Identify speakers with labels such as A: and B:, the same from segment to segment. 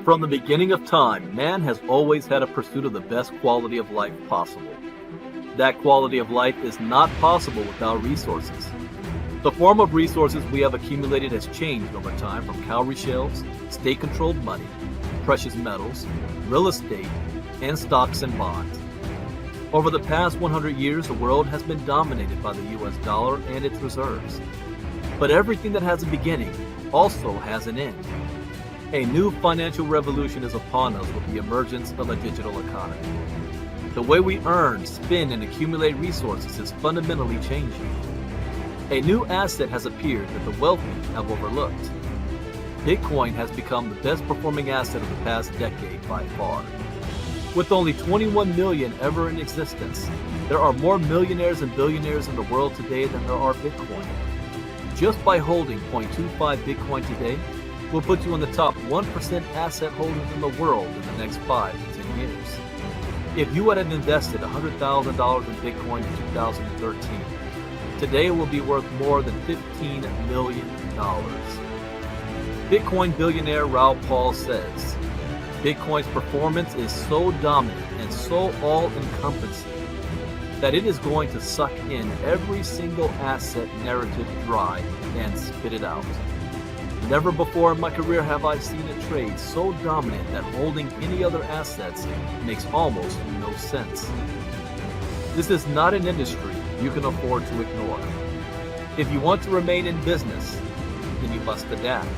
A: From the beginning of time, man has always had a pursuit of the best quality of life possible. That quality of life is not possible without resources. The form of resources we have accumulated has changed over time from cowrie shells, state-controlled money, precious metals, real estate, and stocks and bonds. Over the past 100 years, the world has been dominated by the US dollar and its reserves. But everything that has a beginning also has an end. A new financial revolution is upon us with the emergence of a digital economy. The way we earn, spend, and accumulate resources is fundamentally changing. A new asset has appeared that the wealthy have overlooked. Bitcoin has become the best performing asset of the past decade by far. With only 21 million ever in existence, there are more millionaires and billionaires in the world today than there are Bitcoin. Just by holding 0.25 Bitcoin today will put you in the top 1% asset holders in the world in the next 5 to 10 years. If you had invested $100,000 in Bitcoin in 2013, today it will be worth more than $15 million. Bitcoin billionaire Raoul Pal says, Bitcoin's performance is so dominant and so all-encompassing that it is going to suck in every single asset narrative dry and spit it out. Never before in my career have I seen a trade so dominant that holding any other assets makes almost no sense. This is not an industry you can afford to ignore. If you want to remain in business, then you must adapt.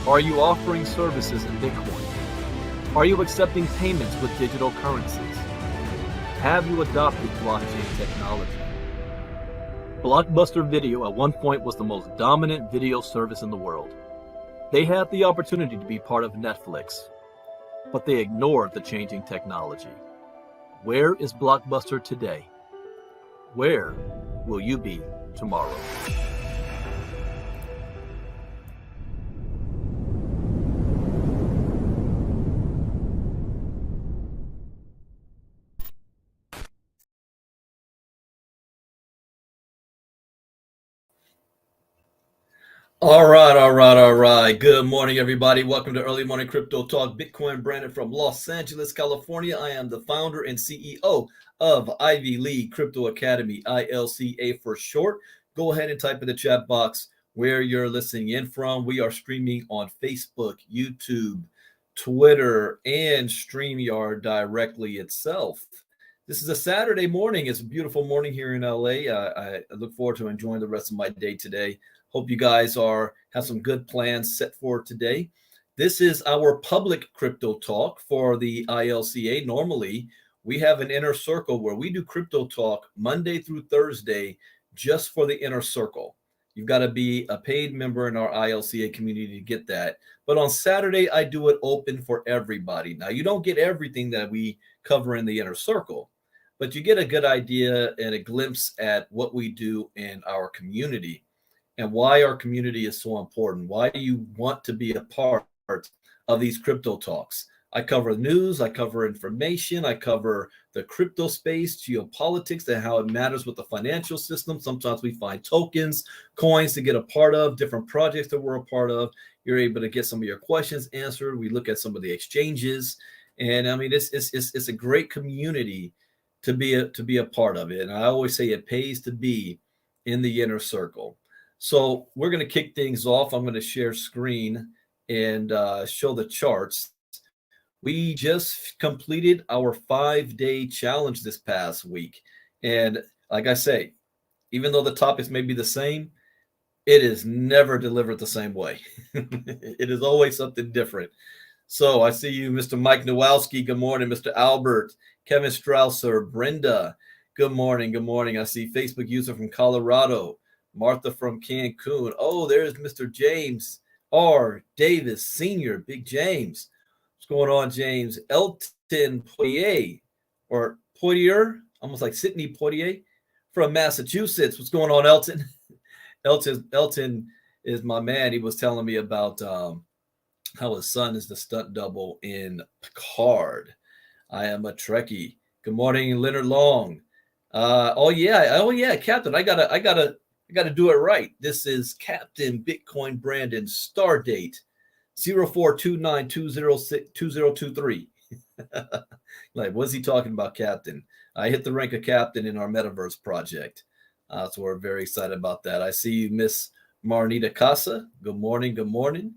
A: Are you offering services in Bitcoin? Are you accepting payments with digital currencies? Have you adopted blockchain technology? Blockbuster Video at one point was the most dominant video service in the world. They had the opportunity to be part of Netflix, but they ignored the changing technology. Where is Blockbuster today? Where will you be tomorrow? All right. Good morning, everybody. Welcome to Early Morning Crypto Talk. Bitcoin Brandon from Los Angeles, California. I am the founder and CEO of Ivy League Crypto Academy, ILCA for short. Go ahead and type in the chat box where you're listening in from. We are streaming on Facebook, YouTube, Twitter, and StreamYard directly itself. This is a Saturday morning. It's a beautiful morning here in LA. I look forward to enjoying the rest of my day today. Hope you guys have some good plans set for today. This is our public crypto talk for the ILCA. Normally, we have an inner circle where we do crypto talk Monday through Thursday just for the inner circle. You've got to be a paid member in our ILCA community to get that. But on Saturday, I do it open for everybody. Now, you don't get everything that we cover in the inner circle, but you get a good idea and a glimpse at what we do in our community and why our community is so important. Why do you want to be a part of these crypto talks? I cover news, I cover information, I cover the crypto space, geopolitics, and how it matters with the financial system. Sometimes we find tokens, coins to get a part of, different projects that we're a part of. You're able to get some of your questions answered. We look at some of the exchanges, and I mean, it's a great community to be a part of it. And I always say it pays to be in the inner circle. So we're going to kick things off. I'm going to share screen and show the charts. We just completed our 5-day challenge this past week. And like I say, even though the topics may be the same, it is never delivered the same way. It is always something different. So I see you, Mr. Mike Nowalski. Good morning, Mr. Albert, Kevin Strausser, Brenda. Good morning. Good morning. I see Facebook user from Colorado. Martha from Cancun. Oh, there's Mr. James R. Davis Sr., Big James. What's going on, James? Elton Poitier, or Poitier, almost like Sidney Poitier from Massachusetts. What's going on, Elton? Elton is my man. He was telling me about how his son is the stunt double in Picard. I am a Trekkie. Good morning, Leonard Long. Oh yeah, Captain. I gotta do it right. This is Captain Bitcoin Brandon star date 04292023. Like, what's he talking about, Captain? I hit the rank of captain in our metaverse project. So we're very excited about that. I see you, Miss Marnita Casa. Good morning. Good morning.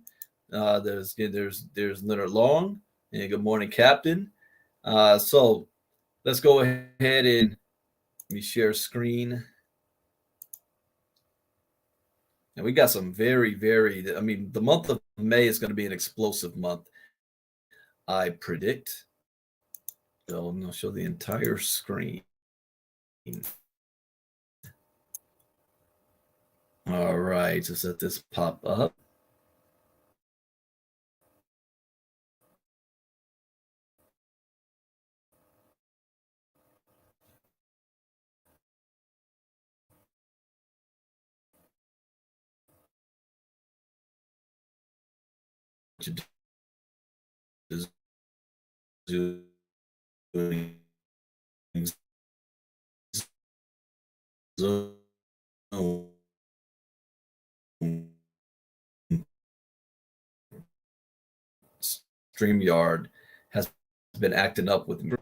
A: There's Leonard Long, and good morning, Captain. So let's go ahead and let me share screen. And we got some very, I mean, the month of May is going to be an explosive month, I predict. So I'm going to show the entire screen. All right, just let this pop up. StreamYard has been acting up with me.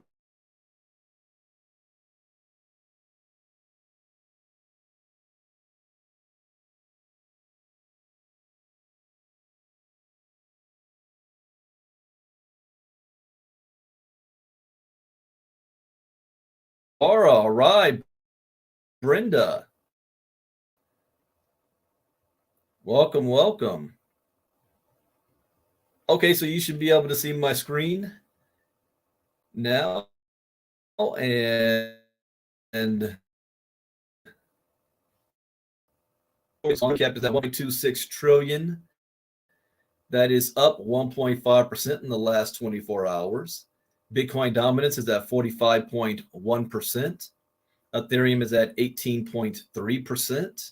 A: All right, Brenda. Welcome, welcome. Okay, so you should be able to see my screen now. And cap is at 1.26 trillion. That is up 1.5% in the last 24 hours. Bitcoin dominance is at 45.1%. Ethereum is at 18.3%.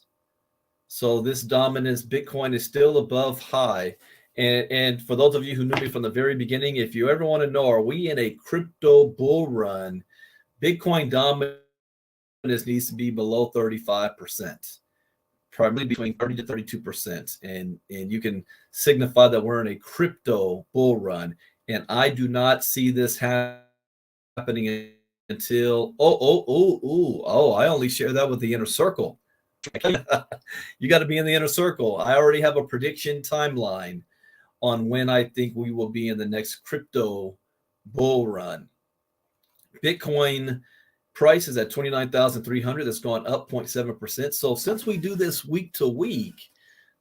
A: So this dominance, Bitcoin is still above high. And for those of you who knew me from the very beginning, if you ever want to know, are we in a crypto bull run? Bitcoin dominance needs to be below 35%, probably between 30 to 32%. And you can signify that we're in a crypto bull run. And I do not see this happening until, I only share that with the inner circle. You got to be in the inner circle. I already have a prediction timeline on when I think we will be in the next crypto bull run. Bitcoin price is at 29,300. That's gone up 0.7%. So since we do this week to week,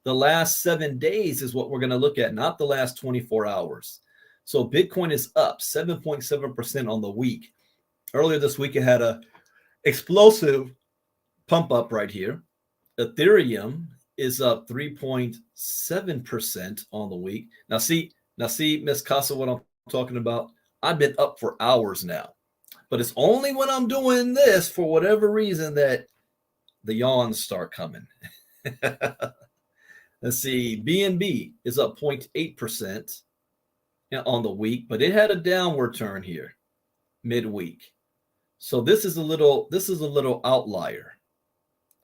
A: the last 7 days is what we're going to look at, not the last 24 hours. So Bitcoin is up 7.7% on the week. Earlier this week, it had a explosive pump up right here. Ethereum is up 3.7% on the week. Now see, Miss Casa, what I'm talking about? I've been up for hours now, but it's only when I'm doing this, for whatever reason, that the yawns start coming. Let's see, BNB is up 0.8% on the week, but it had a downward turn here midweek. So this is a little outlier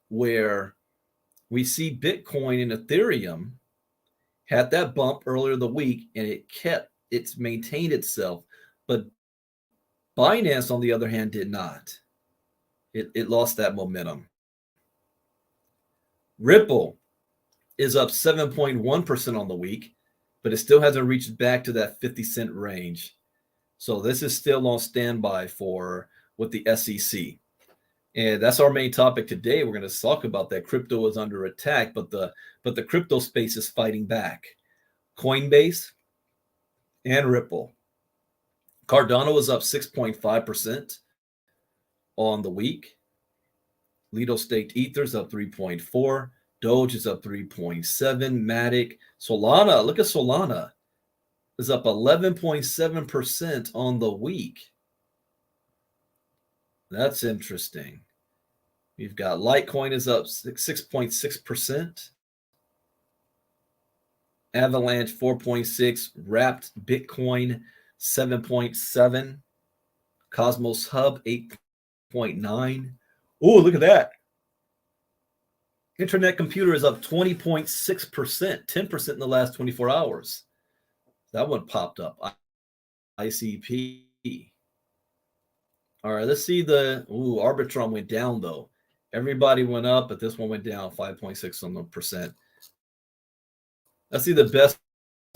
A: where we see Bitcoin and Ethereum had that bump earlier the week, and it's maintained itself. But Binance, on the other hand, did not. It lost that momentum. Ripple is up 7.1% on the week, but it still hasn't reached back to that 50-cent range. So this is still on standby with the SEC. And that's our main topic today. We're going to talk about that. Crypto is under attack, but the crypto space is fighting back. Coinbase and Ripple. Cardano is up 6.5% on the week. Lido staked Ether's up 3.4. Doge is up 3.7. Matic. Solana, look at Solana, is up 11.7% on the week. That's interesting. We've got Litecoin is up 6.6%. Avalanche 4.6%. Wrapped Bitcoin 7.7%. Cosmos Hub 8.9%. Oh, look at that. Internet Computer is up 20.6%, 10% in the last 24 hours. That one popped up. ICP. All right, let's see the Arbitrum went down though. Everybody went up, but this one went down 5.6%. Let's see the best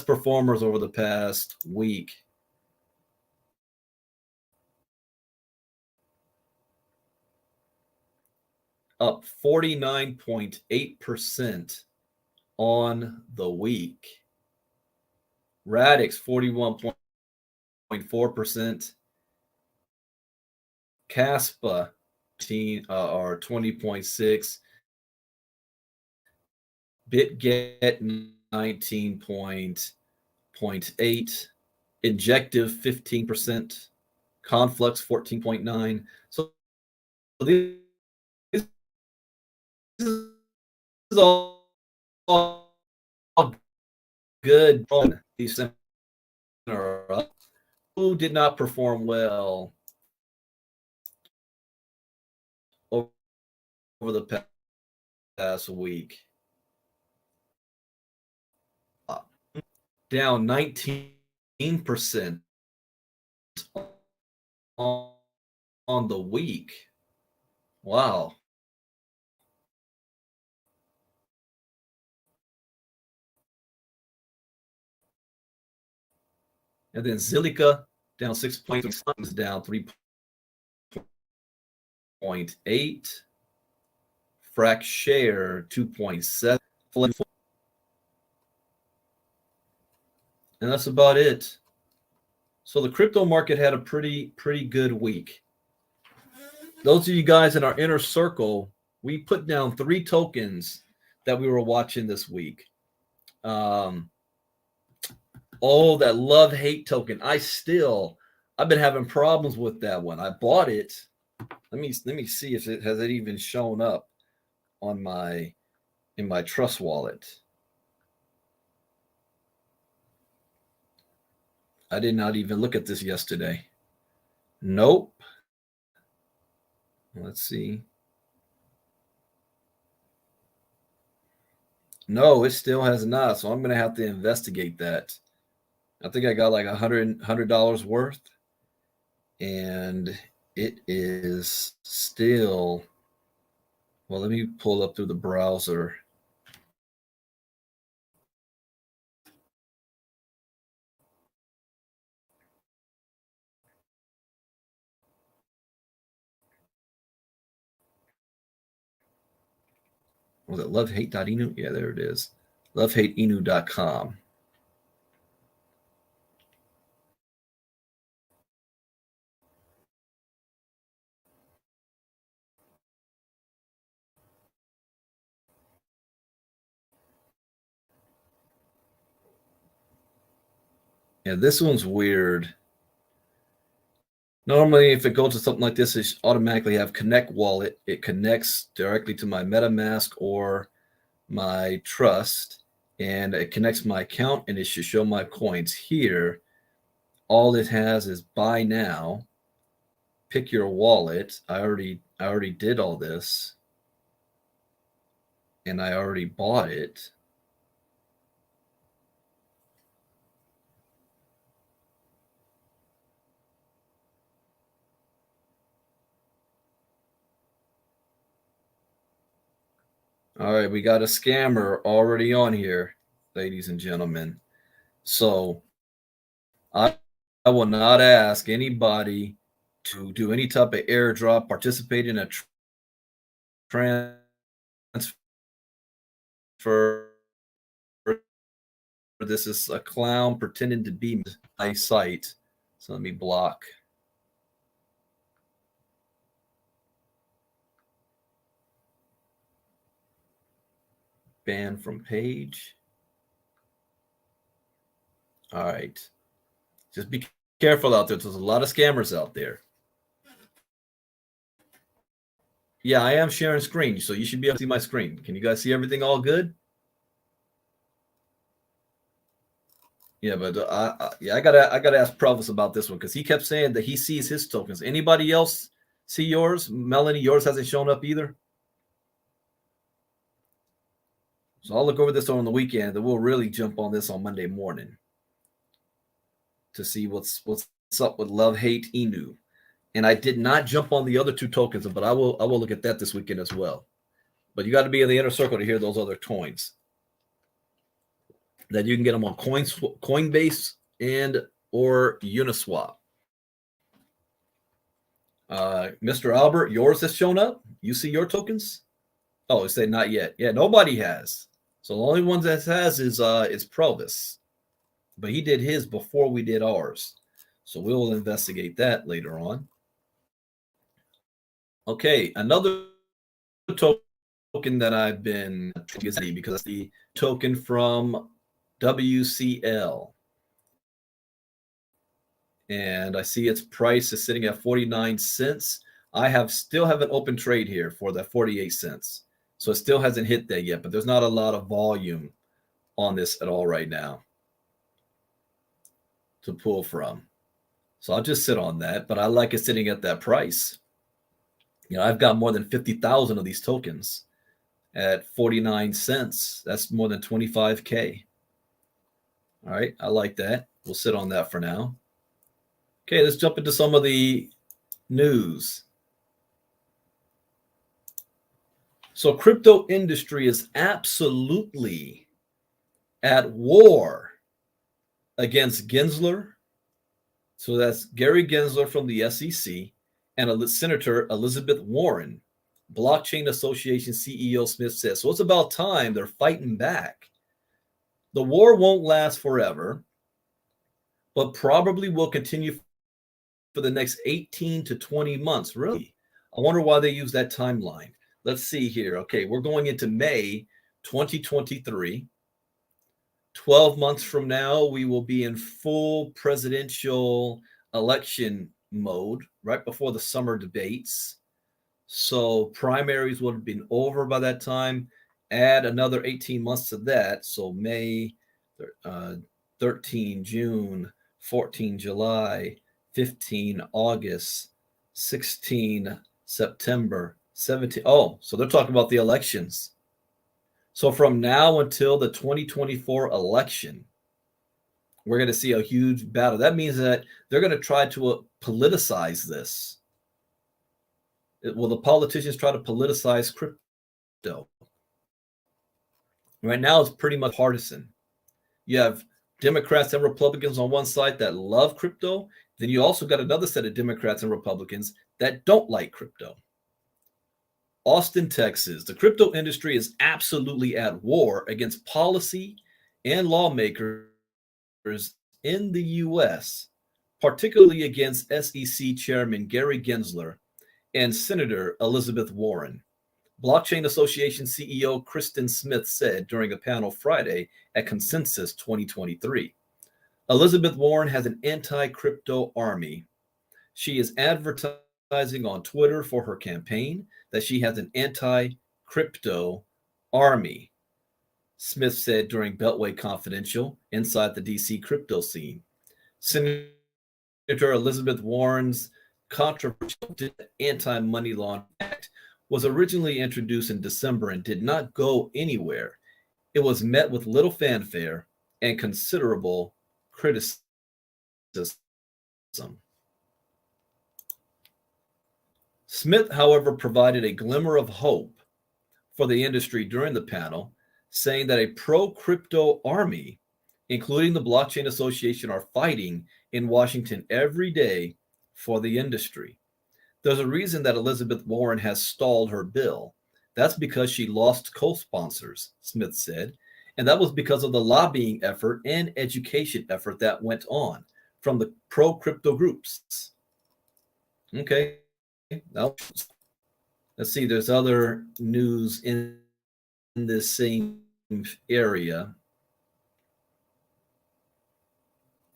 A: performers over the past week. Up 49.8% on the week. Radix 41.4%. Caspa are 20.6. BitGet 19.8. Injective 15%. Conflux 14.9. So these is all good. These are up. Who did not perform well over the past week? Down 19% on the week. Wow. And then Zilliqa down 6.3, down 3.8. Frac share 2.7. And that's about it. So the crypto market had a pretty good week. Those of you guys in our inner circle, we put down 3 tokens that we were watching this week. That love-hate token. I've been having problems with that one. I bought it. Let me see if it has even shown up on in my Trust wallet. I did not even look at this yesterday. Nope. Let's see. No, it still has not. So I'm going to have to investigate that. I think I got like $100 worth. And it is still, well, let me pull up through the browser. Was it lovehate.inu? Yeah, there it is. Lovehateinu.com. Yeah, this one's weird. Normally, if it goes to something like this, it automatically have Connect Wallet. It connects directly to my MetaMask or my Trust, and it connects my account, and it should show my coins here. All it has is buy now, pick your wallet. I already did all this, and I already bought it. All right, we got a scammer already on here, ladies and gentlemen. So I will not ask anybody to do any type of airdrop, participate in a transfer. This is a clown pretending to be my site. So let me block. Ban from page. All right. Just be careful out there. There's a lot of scammers out there. Yeah, I am sharing screen, so you should be able to see my screen. Can you guys see everything all good? Yeah, but I gotta ask Provis about this one because he kept saying that he sees his tokens. Anybody else see yours? Melanie, yours hasn't shown up either. So I'll look over this on the weekend, and we'll really jump on this on Monday morning. to see what's up with Love Hate Inu. And I did not jump on the other two tokens, but I will look at that this weekend as well. But you got to be in the inner circle to hear those other coins. That you can get them on Coinbase and or Uniswap. Mr. Albert, yours has shown up. You see your tokens? Oh, it said not yet. Yeah, nobody has. So the only one that has is Provis, but he did his before we did ours. So we'll investigate that later on. Okay, another token that I've been using because it's the token from WCL. And I see its price is sitting at 49 cents. I still have an open trade here for that 48 cents. So it still hasn't hit that yet, but there's not a lot of volume on this at all right now to pull from. So I'll just sit on that, but I like it sitting at that price. I've got more than 50,000 of these tokens at 49 cents. That's more than 25K. All right, I like that. We'll sit on that for now. Okay, let's jump into some of the news. So crypto industry is absolutely at war against Gensler. So that's Gary Gensler from the SEC and Senator Elizabeth Warren. Blockchain Association CEO Smith says. So it's about time they're fighting back. The war won't last forever, but probably will continue for the next 18 to 20 months. Really? I wonder why they use that timeline. Let's see here. Okay, we're going into May 2023. 12 months from now, we will be in full presidential election mode right before the summer debates. So primaries would have been over by that time. Add another 18 months to that. So May, 13, June, 14, July, 15, August, 16, September, 17. Oh, so they're talking about the elections. So from now until the 2024 election, we're going to see a huge battle. That means that they're going to try to politicize this. Will the politicians try to politicize crypto? Right now, it's pretty much partisan. You have Democrats and Republicans on one side that love crypto. Then you also got another set of Democrats and Republicans that don't like crypto. Austin, Texas. The crypto industry is absolutely at war against policy and lawmakers in the U.S., particularly against SEC Chairman Gary Gensler and Senator Elizabeth Warren. Blockchain Association CEO Kristen Smith said during a panel Friday at Consensus 2023. Elizabeth Warren has an anti-crypto army. She is advertising on Twitter for her campaign that she has an anti-crypto army, Smith said during Beltway Confidential inside the DC crypto scene. Senator Elizabeth Warren's controversial anti-money laundering act was originally introduced in December and did not go anywhere. It was met with little fanfare and considerable criticism. Smith, however, provided a glimmer of hope for the industry during the panel, saying that a pro-crypto army, including the Blockchain Association, are fighting in Washington every day for the industry. There's a reason that Elizabeth Warren has stalled her bill. That's because she lost co-sponsors, Smith said, and that was because of the lobbying effort and education effort that went on from the pro-crypto groups. Okay, now let's see, there's other news in this same area.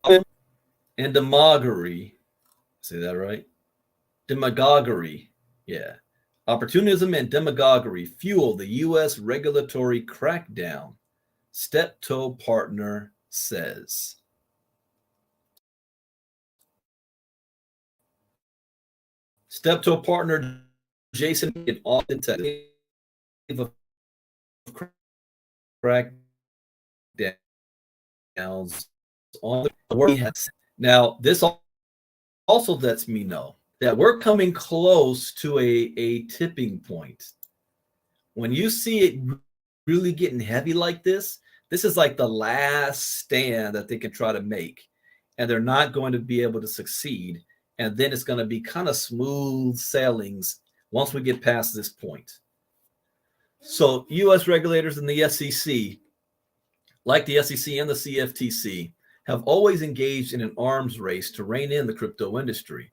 A: And demagoguery, say that right? Demagoguery, yeah. Opportunism and demagoguery fuel the U.S. regulatory crackdown, Steptoe partner says. Steptoe partner Jason in Austin, Texas, crackdowns on the world. Now, this also lets me know that we're coming close to a tipping point. When you see it really getting heavy like this is like the last stand that they can try to make, and they're not going to be able to succeed. And then it's going to be kind of smooth sailings once we get past this point. So, U.S. regulators and the SEC, like the SEC and the CFTC, have always engaged in an arms race to rein in the crypto industry.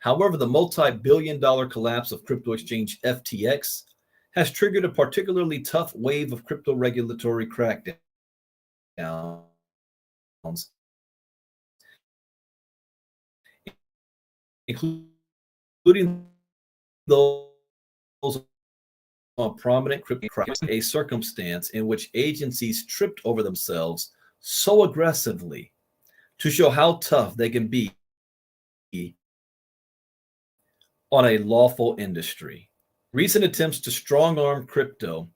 A: However, the multi-billion-dollar collapse of crypto exchange FTX has triggered a particularly tough wave of crypto regulatory crackdowns, including those on prominent crypto cracks, a circumstance in which agencies tripped over themselves so aggressively to show how tough they can be on a lawful industry. Recent attempts to strong arm crypto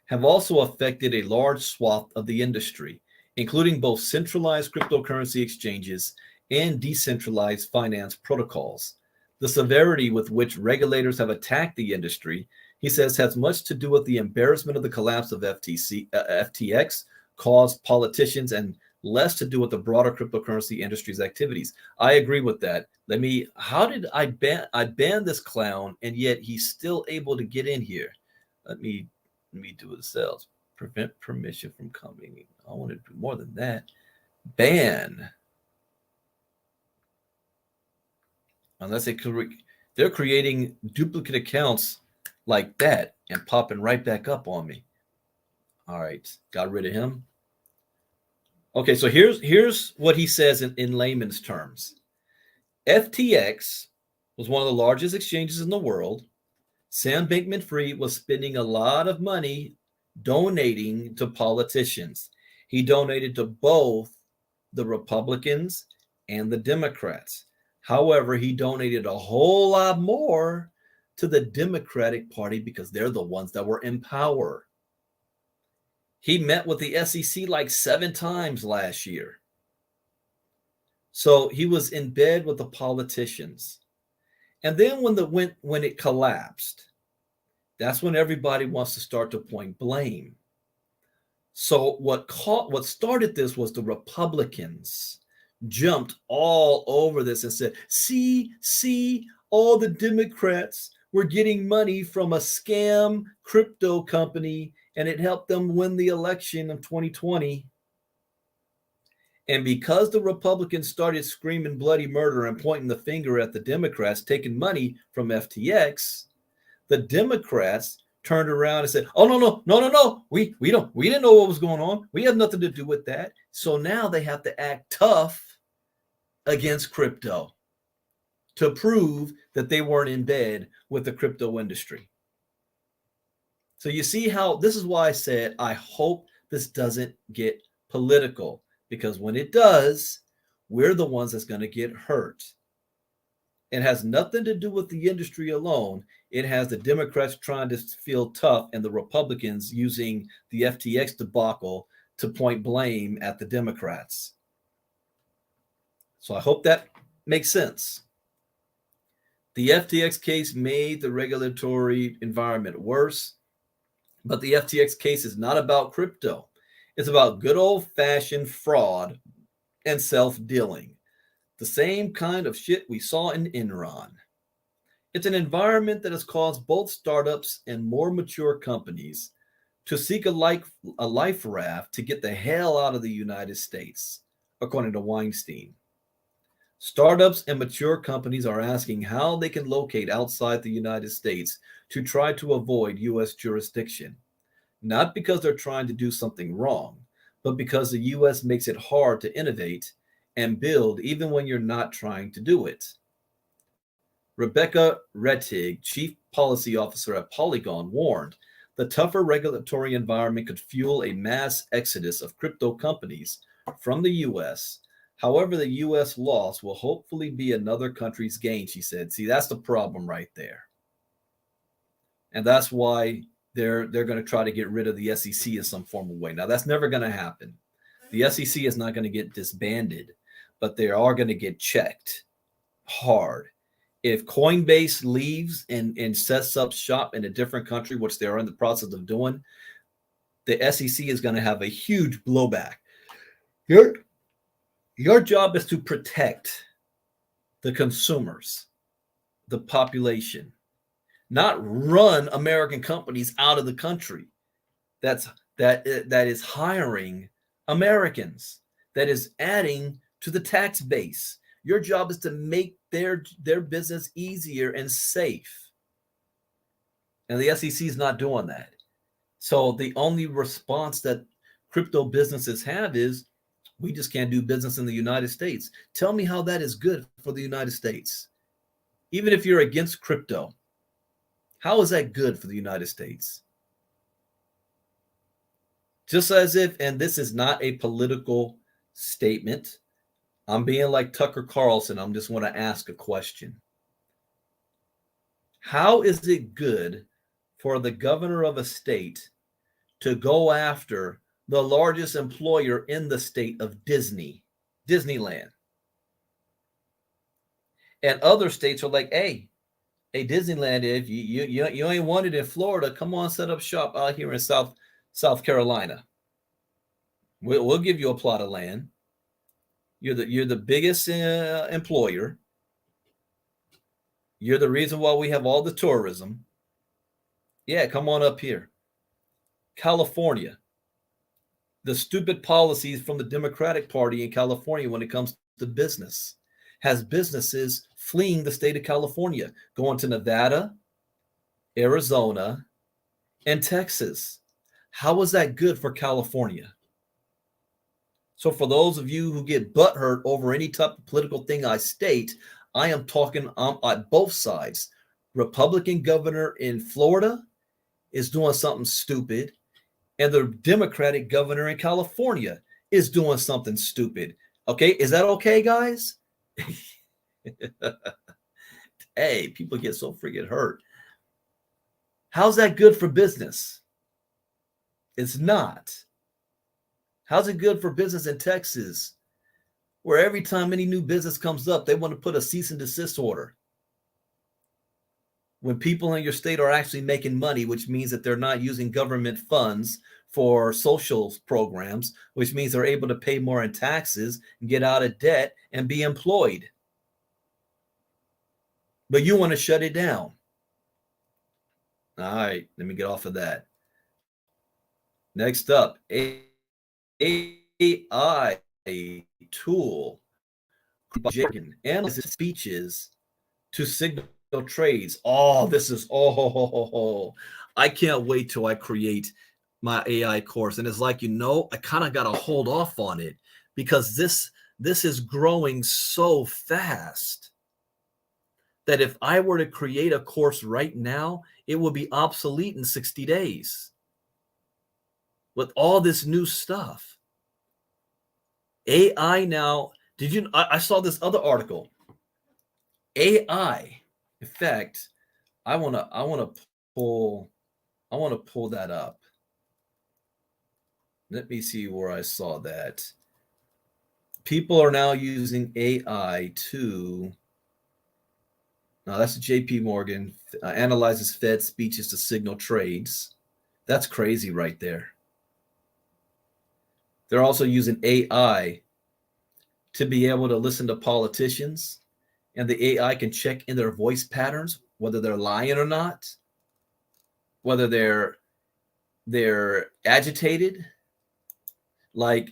A: have also affected a large swath of the industry, including both centralized cryptocurrency exchanges and decentralized finance protocols. The severity with which regulators have attacked the industry, he says, has much to do with the embarrassment of the collapse of FTX caused politicians and less to do with the broader cryptocurrency industry's activities. I agree with that. How did I ban this clown and yet he's still able to get in here? Let me do the cells. Prevent permission from coming. I want to do more than that. Ban. Unless they're creating duplicate accounts like that and popping right back up on me. All right, got rid of him. Okay, so here's what he says in layman's terms. FTX was one of the largest exchanges in the world. Sam Bankman-Fried was spending a lot of money donating to politicians. He donated to both the Republicans and the Democrats. However, he donated a whole lot more to the Democratic Party because they're the ones that were in power. He met with the SEC like 7 times last year. So he was in bed with the politicians. And then when it collapsed, that's when everybody wants to start to point blame. So what started this was the Republicans jumped all over this and said, see, all the Democrats were getting money from a scam crypto company and it helped them win the election of 2020. And because the Republicans started screaming bloody murder and pointing the finger at the Democrats taking money from FTX, the Democrats turned around and said, "Oh no, we didn't know what was going on. We have nothing to do with that." So now they have to act tough against crypto to prove that they weren't in bed with the crypto industry. So you see how this is why I said I hope this doesn't get political, because when it does, we're the ones that's going to get hurt. It has nothing to do with the industry alone. It has the Democrats trying to feel tough and the Republicans using the FTX debacle to point blame at the Democrats. So I hope that makes sense. The FTX case made the regulatory environment worse, but the FTX case is not about crypto. It's about good old-fashioned fraud and self-dealing. The same kind of shit we saw in Enron. It's an environment that has caused both startups and more mature companies to seek a life raft to get the hell out of the United States, according to Weinstein. Startups and mature companies are asking how they can locate outside the United States to try to avoid U.S. jurisdiction, not because they're trying to do something wrong, but because the U.S. makes it hard to innovate and build even when you're not trying to do it. Rebecca Rettig, Chief Policy Officer at Polygon, warned the tougher regulatory environment could fuel a mass exodus of crypto companies from the U.S. However, the U.S. loss will hopefully be another country's gain, she said. See, that's the problem right there. And that's why they're going to try to get rid of the SEC in some form of way. Now, that's never going to happen. The SEC is not going to get disbanded. but they are going to get checked hard. If Coinbase leaves and sets up shop in a different country, which they are in the process of doing, the SEC is going to have a huge blowback. Your job is to protect the consumers, the population, not run American companies out of the country. That is hiring Americans, that is adding to the tax base. Your job is to make their business easier and safe. And the SEC is not doing that. So the only response that crypto businesses have is, we just can't do business in the United States. Tell me how that is good for the United States. Even if you're against crypto, how is that good for the United States? Just as if, and this is not a political statement, I'm being like Tucker Carlson. I'm just want to ask a question. How is it good for the governor of a state to go after the largest employer in the state of Disneyland? And other states are like, hey, Disneyland, if you ain't wanted in Florida, come on, set up shop out here in South Carolina. We'll give you a plot of land. You're the biggest employer. You're the reason why we have all the tourism. Yeah, come on up here. California. The stupid policies from the Democratic Party in California when it comes to business has businesses fleeing the state of California, going to Nevada, Arizona, and Texas. How is that good for California? So for those of you who get butthurt over any type of political thing I state, I am talking on both sides. Republican governor in Florida is doing something stupid, and the Democratic governor in California is doing something stupid. Okay, is that okay, guys? Hey, people get so freaking hurt. How's that good for business? It's not. How's it good for business in Texas, where every time any new business comes up, they want to put a cease and desist order? When people in your state are actually making money, which means that they're not using government funds for social programs, which means they're able to pay more in taxes and get out of debt and be employed. But you want to shut it down. All right, let me get off of that. Next up, AI tool analyzes speeches to signal trades. Oh, this is I can't wait till I create my AI course. And it's like, I kind of got to hold off on it because this is growing so fast that if I were to create a course right now, it would be obsolete in 60 days with all this new stuff. AI now, I saw this other article. AI, in fact, I want to pull that up. Let me see where I saw that. People are now using AI to, now that's JP Morgan, analyzes Fed speeches to signal trades. That's crazy right there. They're also using AI to be able to listen to politicians, and the AI can check in their voice patterns, whether they're lying or not, whether they're agitated, like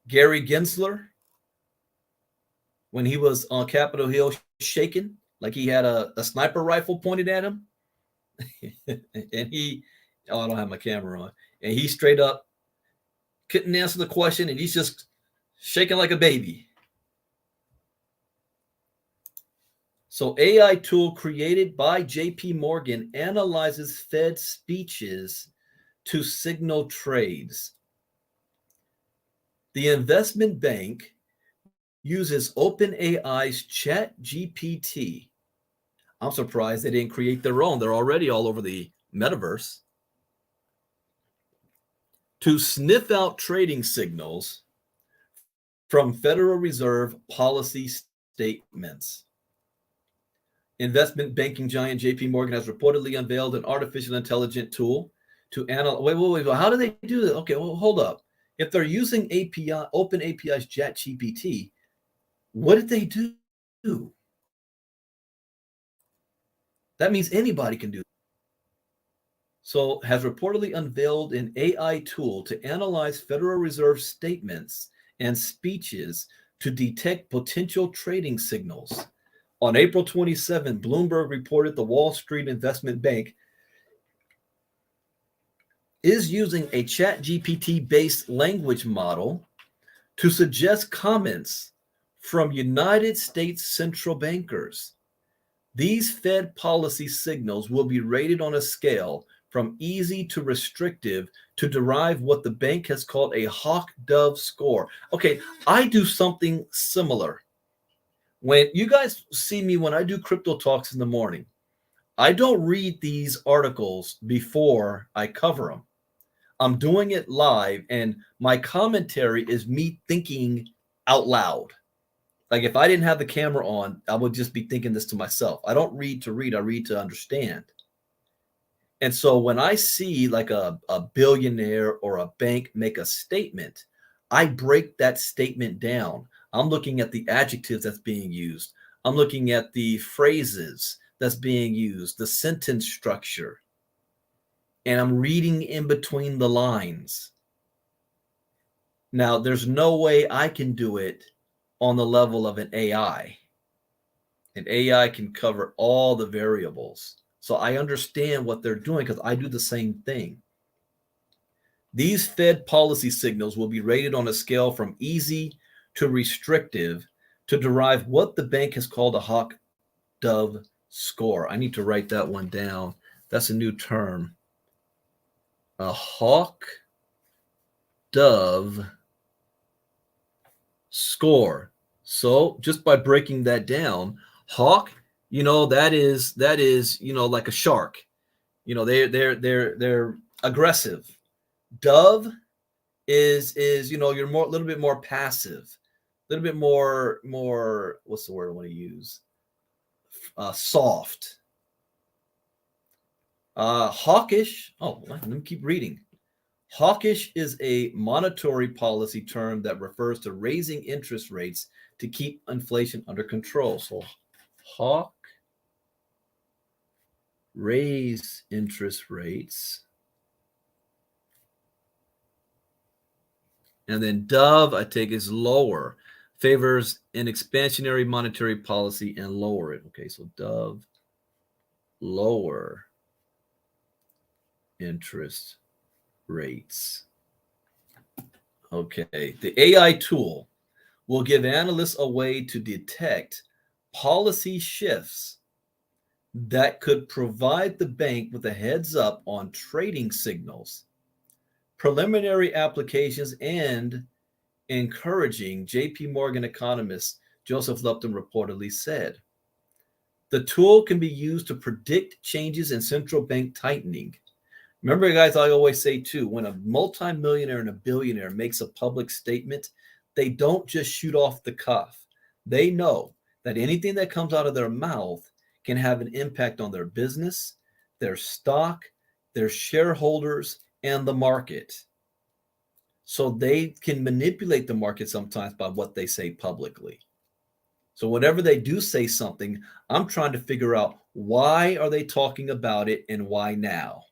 A: Gary Gensler, when he was on Capitol Hill shaking, like he had a sniper rifle pointed at him. And I don't have my camera on. And he straight up couldn't answer the question, and he's just shaking like a baby. So AI tool created by JP Morgan analyzes Fed speeches to signal trades. The investment bank uses OpenAI's ChatGPT. I'm surprised they didn't create their own. They're already all over the metaverse. To sniff out trading signals from Federal Reserve policy statements. Investment banking giant JP Morgan has reportedly unveiled an artificial intelligence tool to analyze. Wait. How do they do that? Okay, well, hold up. If they're using API, open API's ChatGPT, what did they do? That means anybody can do that. So, has reportedly unveiled an AI tool to analyze Federal Reserve statements and speeches to detect potential trading signals. On April 27, Bloomberg reported the Wall Street Investment Bank is using a ChatGPT-based language model to suggest comments from United States central bankers. These Fed policy signals will be rated on a scale from easy to restrictive to derive what the bank has called a hawk-dove score. Okay, I do something similar. When you guys see me when I do crypto talks in the morning, I don't read these articles before I cover them. I'm doing it live, and my commentary is me thinking out loud. Like if I didn't have the camera on, I would just be thinking this to myself. I don't read to read, I read to understand. And so when I see like a billionaire or a bank make a statement, I break that statement down. I'm looking at the adjectives that's being used. I'm looking at the phrases that's being used, the sentence structure. And I'm reading in between the lines. Now, there's no way I can do it on the level of an AI. An AI can cover all the variables. So I understand what they're doing because I do the same thing. These Fed policy signals will be rated on a scale from easy to restrictive to derive what the bank has called a hawk-dove score. I need to write that one down. That's a new term. A hawk-dove score. So just by breaking that down, hawk, that is like a shark. They're aggressive. Dove is you're a little bit more passive, a little bit more what's the word I want to use? Soft. Hawkish. Oh, let me keep reading. Hawkish is a monetary policy term that refers to raising interest rates to keep inflation under control. So hawk, raise interest rates. And then dove, I take is lower, favors an expansionary monetary policy and lower it. Okay, so dove, lower interest rates. Okay, the AI tool will give analysts a way to detect policy shifts that could provide the bank with a heads up on trading signals, preliminary applications, and encouraging, JP Morgan economist Joseph Lupton reportedly said. The tool can be used to predict changes in central bank tightening. Remember, guys, I always say too, when a multimillionaire and a billionaire makes a public statement, they don't just shoot off the cuff. They know that anything that comes out of their mouth can have an impact on their business, their stock, their shareholders, and the market. So they can manipulate the market sometimes by what they say publicly. So whenever they do say something, I'm trying to figure out why are they talking about it and why now?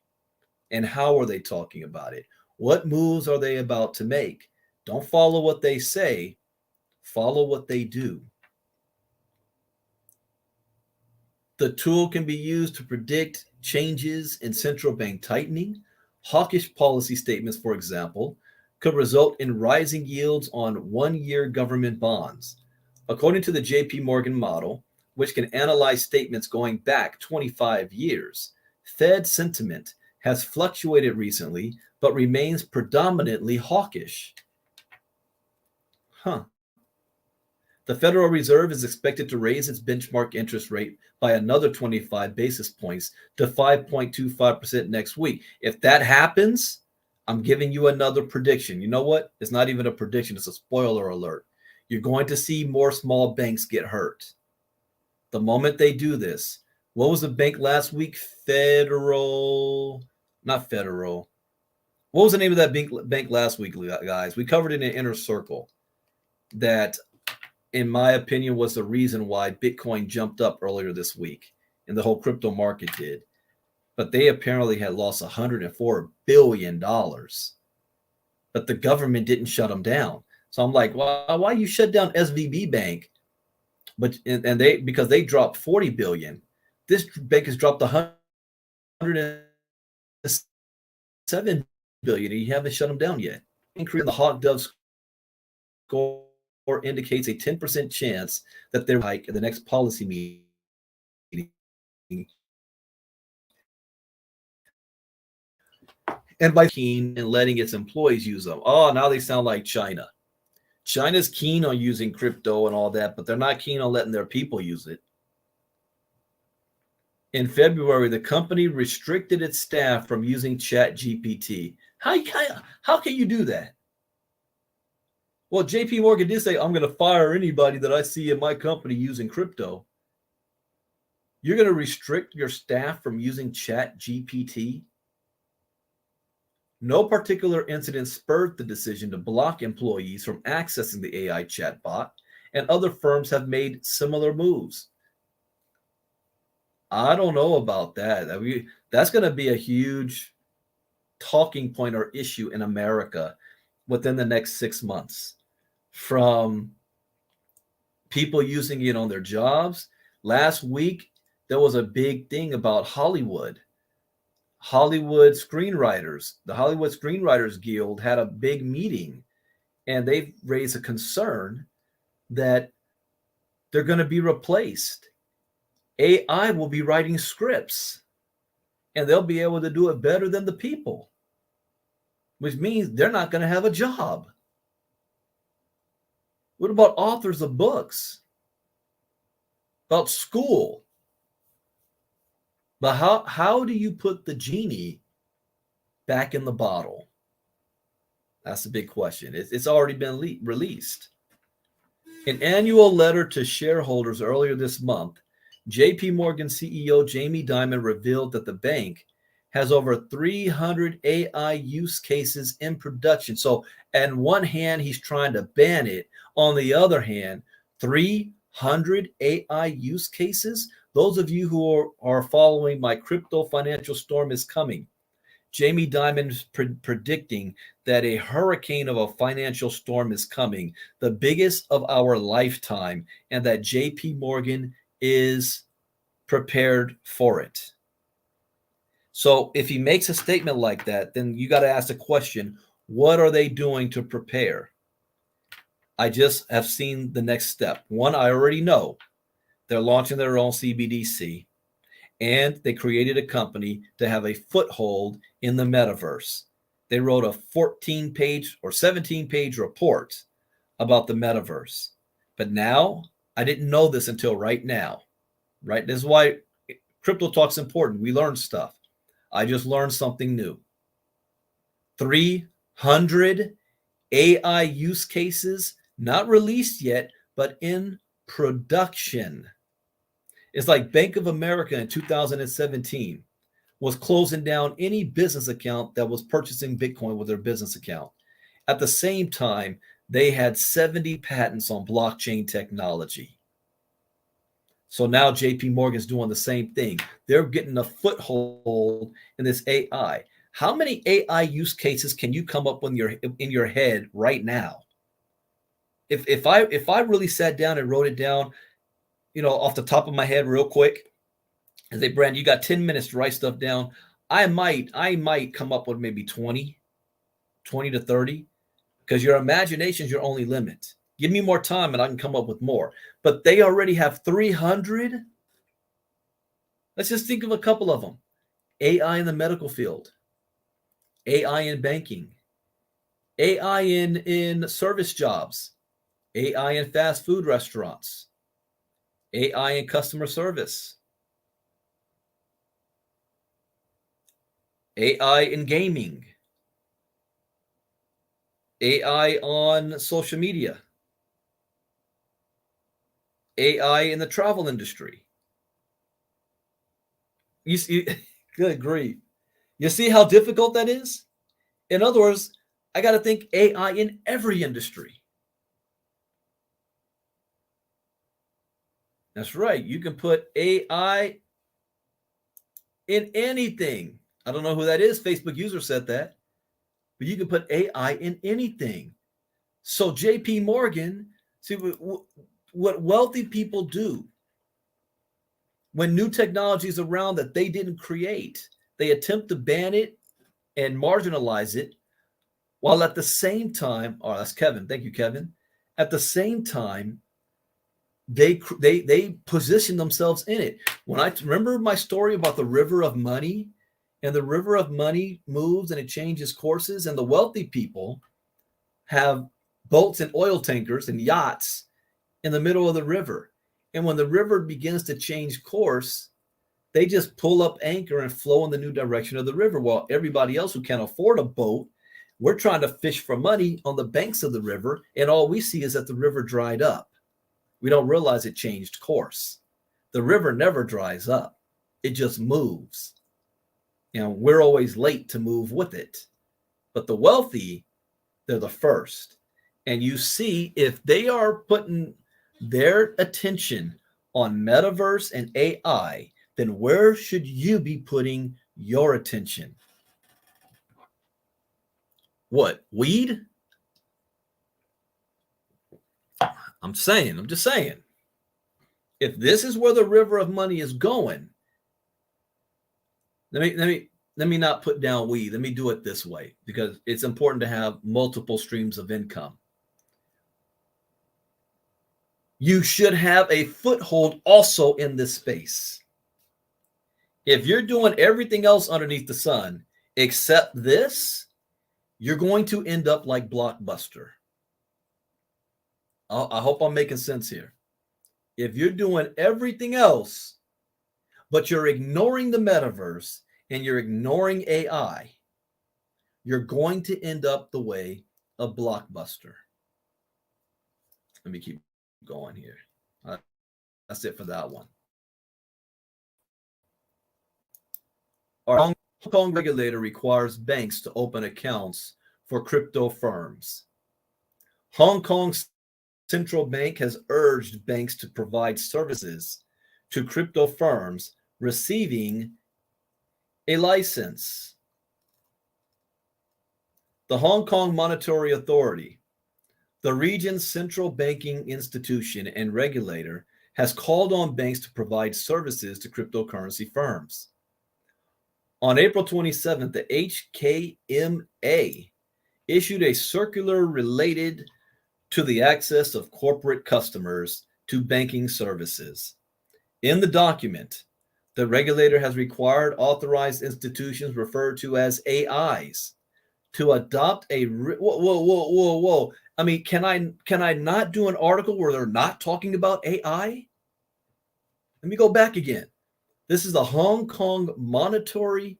A: And how are they talking about it? What moves are they about to make? Don't follow what they say, follow what they do. The tool can be used to predict changes in central bank tightening. Hawkish policy statements, for example, could result in rising yields on one-year government bonds. According to the JP Morgan model, which can analyze statements going back 25 years, Fed sentiment has fluctuated recently, but remains predominantly hawkish. The Federal Reserve is expected to raise its benchmark interest rate by another 25 basis points to 5.25% next week. If that happens, I'm giving you another prediction. You know what? It's not even a prediction, it's a spoiler alert. You're going to see more small banks get hurt. The moment they do this, what was the bank last week? Not Federal. What was the name of that bank last week, guys? We covered it in Inner Circle. That, in my opinion, was the reason why Bitcoin jumped up earlier this week, and the whole crypto market did. But they apparently had lost $104 billion. But the government didn't shut them down. So I'm like, why you shut down SVB Bank? But they, because they dropped 40 billion. This bank has dropped 107 billion, and you haven't shut them down yet. Increase in the hawk dove score indicates a 10% chance that they're hike in the next policy meeting. And by keen and letting its employees use them. Oh, now they sound like China. China's keen on using crypto and all that, but they're not keen on letting their people use it. In February, the company restricted its staff from using ChatGPT. How can you do that? Well, JP Morgan did say, I'm going to fire anybody that I see in my company using crypto. You're going to restrict your staff from using ChatGPT? No particular incident spurred the decision to block employees from accessing the AI chatbot, and other firms have made similar moves. I don't know about that. I mean, that's going to be a huge talking point or issue in America within the next 6 months, from people using it on their jobs. Last week, there was a big thing about Hollywood screenwriters. The Hollywood Screenwriters Guild had a big meeting, and they've raised a concern that they're going to be replaced. AI will be writing scripts, and they'll be able to do it better than the people, which means they're not going to have a job. What about authors of books? About school? But how do you put the genie back in the bottle? That's a big question. It's already been released. An annual letter to shareholders earlier this month, JP Morgan CEO Jamie Dimon revealed that the bank has over 300 AI use cases in production. So, on one hand, he's trying to ban it. On the other hand, 300 AI use cases? Those of you who are following my crypto financial storm is coming. Jamie Dimon's predicting that a hurricane of a financial storm is coming, the biggest of our lifetime, and that JP Morgan is prepared for it. So if he makes a statement like that, then you got to ask the question, what are they doing to prepare? I just have seen the next step. One, I already know. They're launching their own CBDC, and they created a company to have a foothold in the metaverse. They wrote a 14-page or 17-page report about the metaverse. But now, I didn't know this until right now. Right? This is why Crypto Talk's important. We learn stuff. I just learned something new. 300 AI use cases, not released yet, but in production. It's like Bank of America in 2017 was closing down any business account that was purchasing Bitcoin with their business account. At the same time, they had 70 patents on blockchain technology. So now JP Morgan's doing the same thing. They're getting a foothold in this AI. How many AI use cases can you come up with in your head right now? If I really sat down and wrote it down, off the top of my head real quick, and say, Brandon, you got 10 minutes to write stuff down, I might come up with maybe 20 to 30, because your imagination is your only limit. Give me more time and I can come up with more. But they already have 300. Let's just think of a couple of them. AI in the medical field, AI in banking, AI in service jobs, AI in fast food restaurants, AI in customer service, AI in gaming, AI on social media. AI in the travel industry. You see, good grief. You see how difficult that is? In other words, I got to think AI in every industry. That's right. You can put AI in anything. I don't know who that is. Facebook user said that, but you can put AI in anything. So JP Morgan, see what wealthy people do when new technology is around that they didn't create, they attempt to ban it and marginalize it, while at the same time, oh, that's Kevin. Thank you, Kevin. At the same time, they position themselves in it. When I remember my story about the river of money, and the river of money moves and it changes courses, and the wealthy people have boats and oil tankers and yachts in the middle of the river. And when the river begins to change course, they just pull up anchor and flow in the new direction of the river. While everybody else who can't afford a boat, we're trying to fish for money on the banks of the river, and all we see is that the river dried up. We don't realize it changed course. The river never dries up. It just moves. We're always late to move with it. But the wealthy, they're the first. And you see, if they are putting their attention on metaverse and AI, then where should you be putting your attention? What, weed? I'm just saying. If this is where the river of money is going, let me not put down weed. Let me do it this way, because it's important to have multiple streams of income. You should have a foothold also in this space. If you're doing everything else underneath the sun except this, you're going to end up like Blockbuster. I hope I'm making sense here. If you're doing everything else, but you're ignoring the metaverse and you're ignoring AI, you're going to end up the way of Blockbuster. Let me keep going here. That's it for that one. Our Hong Kong regulator requires banks to open accounts for crypto firms. Hong Kong's central bank has urged banks to provide services to crypto firms receiving a license. The Hong Kong Monetary Authority, the region's central banking institution and regulator, has called on banks to provide services to cryptocurrency firms. On April 27th, the HKMA issued a circular related to the access of corporate customers to banking services. In the document, the regulator has required authorized institutions referred to as AIs to adopt a whoa. I mean, can I not do an article where they're not talking about AI? Let me go back again. This is the Hong Kong Monetary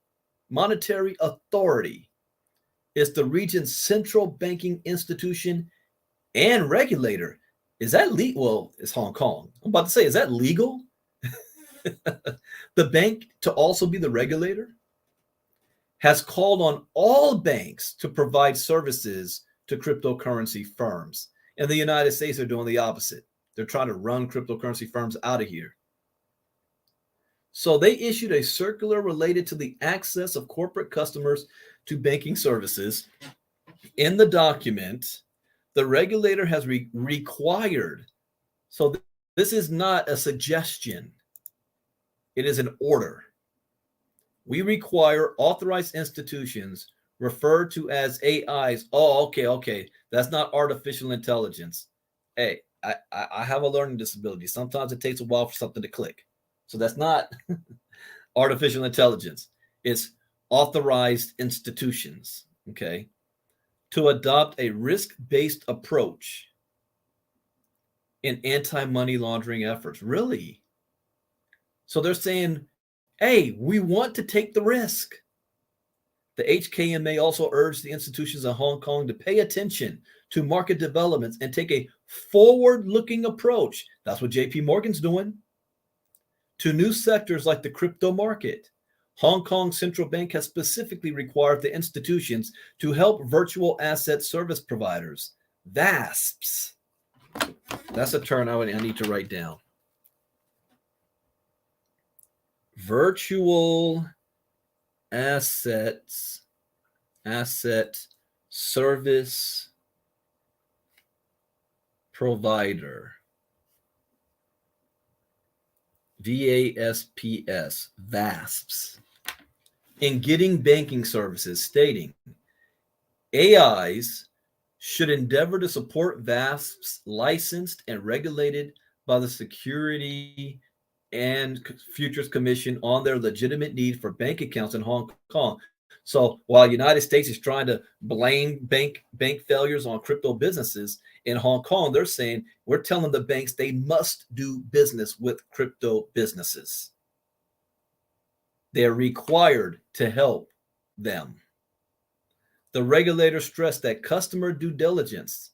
A: Authority. It's the region's central banking institution and regulator. Is that legal? Well, it's Hong Kong. I'm about to say, is that legal? The bank to also be the regulator has called on all banks to provide services to cryptocurrency firms. In the United States, they're doing the opposite. They're trying to run cryptocurrency firms out of here. So they issued a circular related to the access of corporate customers to banking services. In the document, the regulator has required, so this is not a suggestion, it is an order. We require authorized institutions referred to as AIs. Oh, okay. That's not artificial intelligence. Hey, I have a learning disability. Sometimes it takes a while for something to click. So that's not artificial intelligence. It's authorized institutions, okay, to adopt a risk-based approach in anti-money laundering efforts. Really? So they're saying, hey, we want to take the risk. The HKMA also urged the institutions in Hong Kong to pay attention to market developments and take a forward-looking approach. That's what JP Morgan's doing. To new sectors like the crypto market. Hong Kong Central Bank has specifically required the institutions to help virtual asset service providers, VASPs. That's a term I need to write down. Virtual asset service provider. VASPS, VASPs. In getting banking services, stating AIs should endeavor to support VASPs licensed and regulated by the Security and Futures Commission on their legitimate need for bank accounts in Hong Kong. So while the United States is trying to blame bank failures on crypto businesses, in Hong Kong, they're saying we're telling the banks they must do business with crypto businesses. They're required to help them. The regulator stressed that customer due diligence,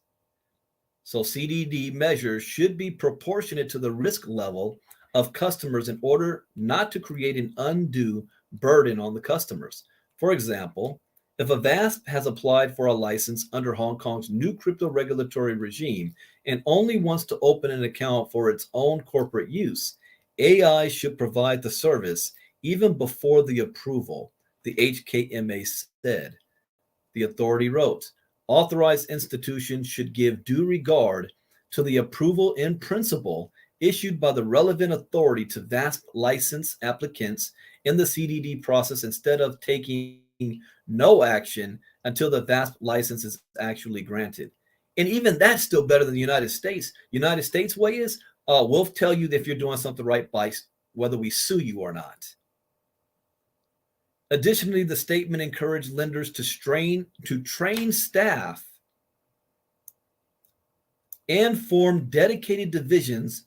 A: so CDD measures, should be proportionate to the risk level of customers in order not to create an undue burden on the customers. For example, if a VASP has applied for a license under Hong Kong's new crypto regulatory regime and only wants to open an account for its own corporate use, AI should provide the service even before the approval, the HKMA said. The authority wrote, authorized institutions should give due regard to the approval in principle issued by the relevant authority to VASP license applicants in the CDD process instead of taking no action until the VASP license is actually granted. And even that's still better than the United States. United States way is, we'll tell you if you're doing something right by whether we sue you or not. Additionally, the statement encouraged lenders to train staff and form dedicated divisions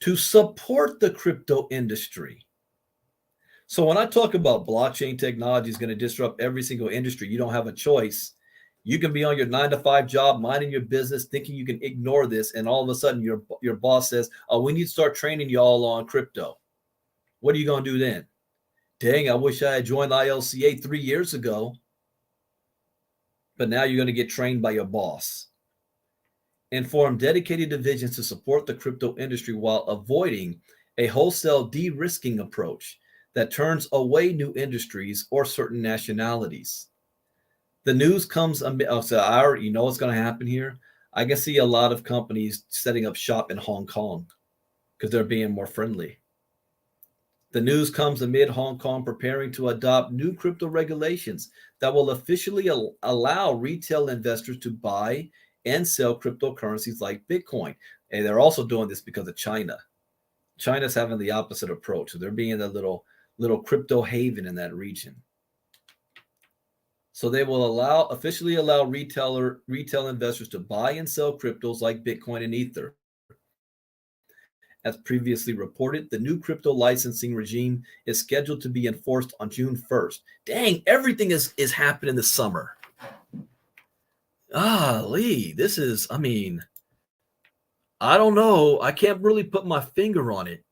A: to support the crypto industry. So when I talk about blockchain technology is going to disrupt every single industry, you don't have a choice. You can be on your 9-to-5 job, minding your business, thinking you can ignore this, and all of a sudden your boss says, "Oh, we need to start training you all on crypto." What are you going to do then? Dang, I wish I had joined ILCA 3 years ago. But now you're going to get trained by your boss. And form dedicated divisions to support the crypto industry while avoiding a wholesale de-risking approach that turns away new industries or certain nationalities. The news comes amid, you know what's going to happen here? I can see a lot of companies setting up shop in Hong Kong because they're being more friendly. The news comes amid Hong Kong preparing to adopt new crypto regulations that will officially allow retail investors to buy and sell cryptocurrencies like Bitcoin. And they're also doing this because of China. China's having the opposite approach. So they're being a little crypto haven in that region. So they will officially allow retail investors to buy and sell cryptos like Bitcoin and Ether. As previously reported, the new crypto licensing regime is scheduled to be enforced on June 1st. Dang, everything is happening this summer. Lee, this is, I don't know. I can't really put my finger on it.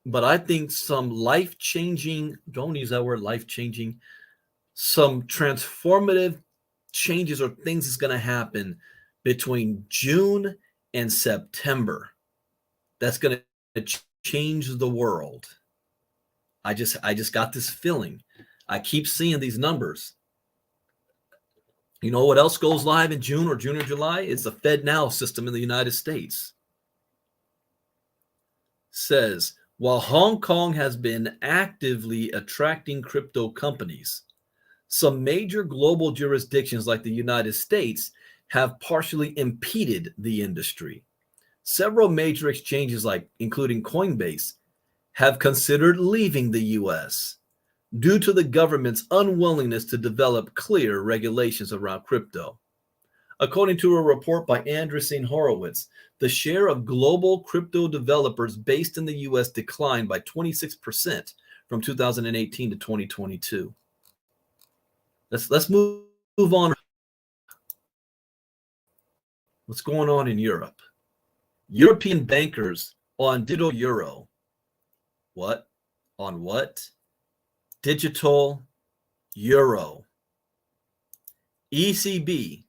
A: But I think some life-changing, don't use that word, life-changing, some transformative changes or things is going to happen between June and September. That's going to change the world. I just got this feeling. I keep seeing these numbers. You know what else goes live in June or July? It's the FedNow system in the United States. Says, while Hong Kong has been actively attracting crypto companies, some major global jurisdictions like the United States have partially impeded the industry. Several major exchanges, including Coinbase, have considered leaving the U.S. due to the government's unwillingness to develop clear regulations around crypto. According to a report by Andreessen Horowitz, the share of global crypto developers based in the U.S. declined by 26% from 2018 to 2022. Let's move on. What's going on in Europe? European bankers on digital euro. What? On what? Digital euro. ECB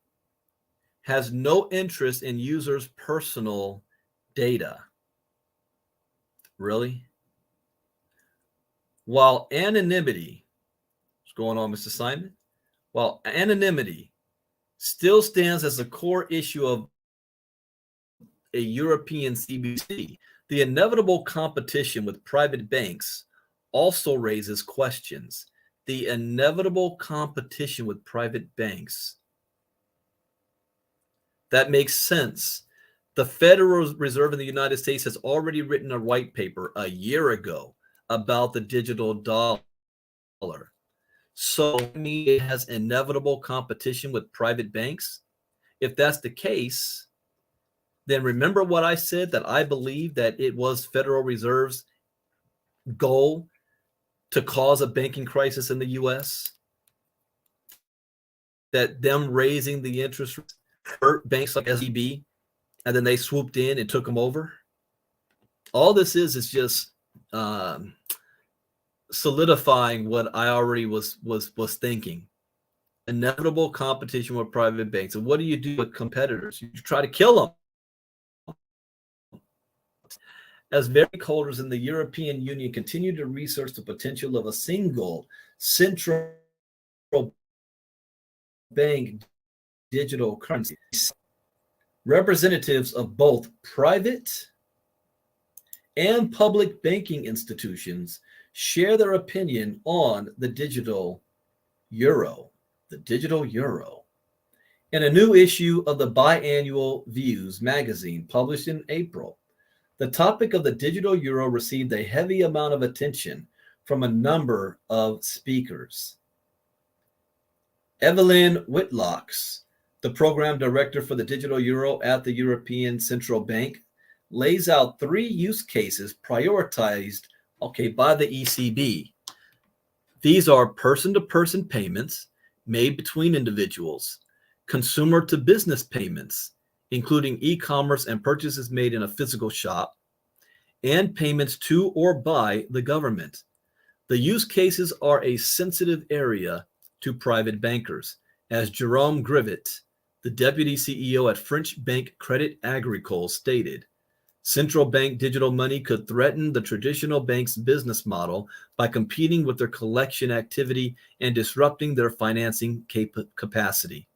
A: has no interest in users' personal data. Really? While anonymity, what's going on, Mr. Simon? While anonymity still stands as the core issue of a European CBDC, the inevitable competition with private banks also raises questions. The inevitable competition with private banks. That makes sense. The Federal Reserve in the United States has already written a white paper a year ago about the digital dollar. So it has inevitable competition with private banks. If that's the case, then remember what I said, that I believe that it was Federal Reserve's goal to cause a banking crisis in the US, that them raising the interest rates hurt banks like SVB, and then they swooped in and took them over. All this is just solidifying what I already was thinking. Inevitable competition with private banks. And what do you do with competitors? You try to kill them. As stakeholders in the European Union continue to research the potential of a single central bank digital currency, representatives of both private and public banking institutions share their opinion on the digital euro. The digital euro. In a new issue of the biannual Views magazine published in April, the topic of the digital euro received a heavy amount of attention from a number of speakers. Evelyn Whitlocks, the program director for the digital euro at the European Central Bank, lays out 3 use cases prioritized, by the ECB. These are person-to-person payments made between individuals, consumer-to-business payments, including e-commerce and purchases made in a physical shop, and payments to or by the government. The use cases are a sensitive area to private bankers, as Jerome Grivet, the deputy CEO at French bank Crédit Agricole, stated. Central bank digital money could threaten the traditional bank's business model by competing with their collection activity and disrupting their financing capacity.